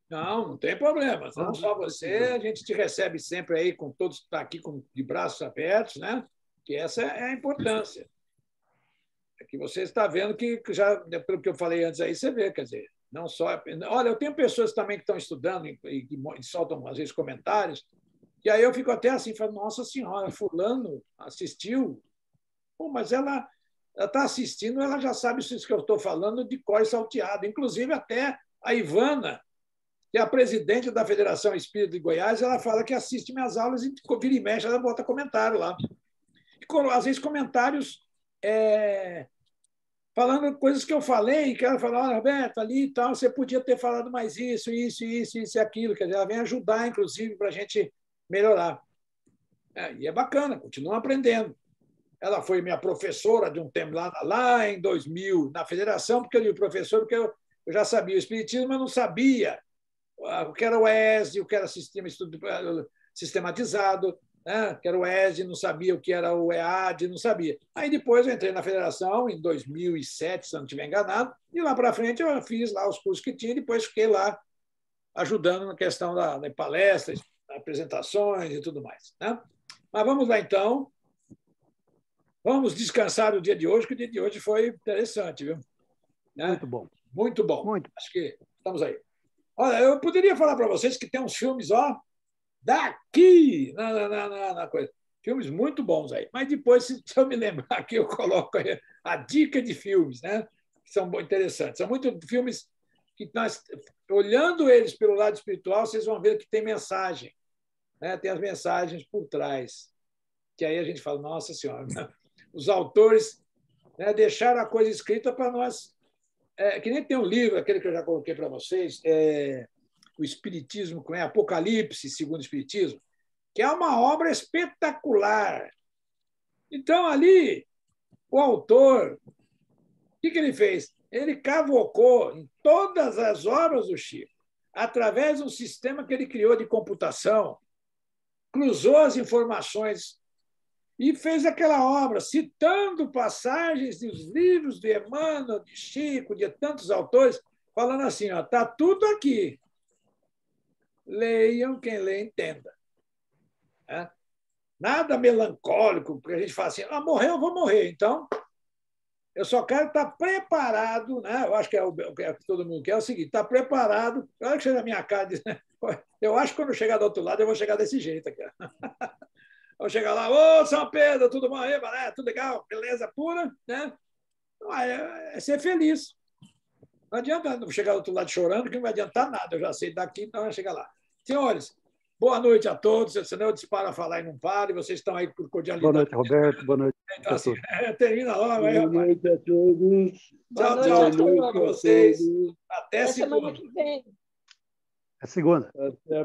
Não tem problema. Não só você, a gente te recebe sempre aí com todos que estão aqui de braços abertos, né? Que essa é a importância. É que você está vendo que já, pelo que eu falei antes aí, você vê, quer dizer, não só. Olha, eu tenho pessoas também que estão estudando e soltam, às vezes, comentários, e aí eu fico até assim, falo, nossa senhora, fulano assistiu. Pô, mas ela está assistindo, ela já sabe isso que eu estou falando de cor e salteado. Inclusive, até a Ivana, que é a presidente da Federação Espírita de Goiás, ela fala que assiste minhas aulas e vira e mexe, ela bota comentário lá. E, às vezes, comentários falando coisas que eu falei, que ela fala, olha, Roberto, ali e tal, você podia ter falado mais isso e aquilo. Quer dizer, ela vem ajudar, inclusive, para a gente melhorar. E é bacana, continua aprendendo. Ela foi minha professora de um tempo lá em 2000, na federação, porque eu digo professor, porque eu já sabia o espiritismo, mas não sabia o que era o ESD, o que era sistema estudo sistematizado, né? Que era o ESD, não sabia o que era o EAD, não sabia. Aí depois eu entrei na federação em 2007, se eu não estiver enganado, e lá para frente eu fiz lá os cursos que tinha, e depois fiquei lá ajudando na questão da palestras, apresentações e tudo mais, né? Mas vamos lá, então. Vamos descansar o dia de hoje, que o dia de hoje foi interessante, viu? Né? Muito bom. Muito bom. Muito. Acho que estamos aí. Olha, eu poderia falar para vocês que tem uns filmes, ó, daqui na coisa. Filmes muito bons aí. Mas depois, se eu me lembrar aqui, eu coloco aí a dica de filmes, né? Que são interessantes. São muitos filmes que nós, olhando eles pelo lado espiritual, vocês vão ver que tem mensagem, né? Tem as mensagens por trás. Que aí a gente fala, nossa Senhora, né? Os autores, né, deixaram a coisa escrita para nós. Que nem tem um livro, aquele que eu já coloquei para vocês, o Espiritismo, como é Apocalipse, segundo o Espiritismo, que é uma obra espetacular. Então, ali, o autor, o que ele fez? Ele cavocou em todas as obras do Chico, através de um sistema que ele criou de computação, cruzou as informações e fez aquela obra, citando passagens dos livros de Emmanuel, de Chico, de tantos autores, falando assim, está tudo aqui. Leiam, quem lê, entenda. Nada melancólico, porque a gente fala assim, morrer, eu vou morrer. Então, eu só quero estar preparado, né? Eu acho que é o que todo mundo quer, é o seguinte, estar preparado. Olha que chega a minha cara, eu acho que quando eu chegar do outro lado, eu vou chegar desse jeito aqui. Vou chegar lá, ô São Pedro, tudo bom aí, Baré? Tudo legal? Beleza pura, né? É ser feliz. Não adianta chegar do outro lado chorando, que não vai adiantar nada. Eu já sei daqui, então vai chegar lá. Senhores, boa noite a todos. Senão eu disparo a falar e não paro, e vocês estão aí por cordialidade. Boa noite, Roberto. Boa noite. Então, assim, termina logo aí, Boa noite a todos. Tchau para vocês. Até segunda. Semana que vem. É segunda. Até a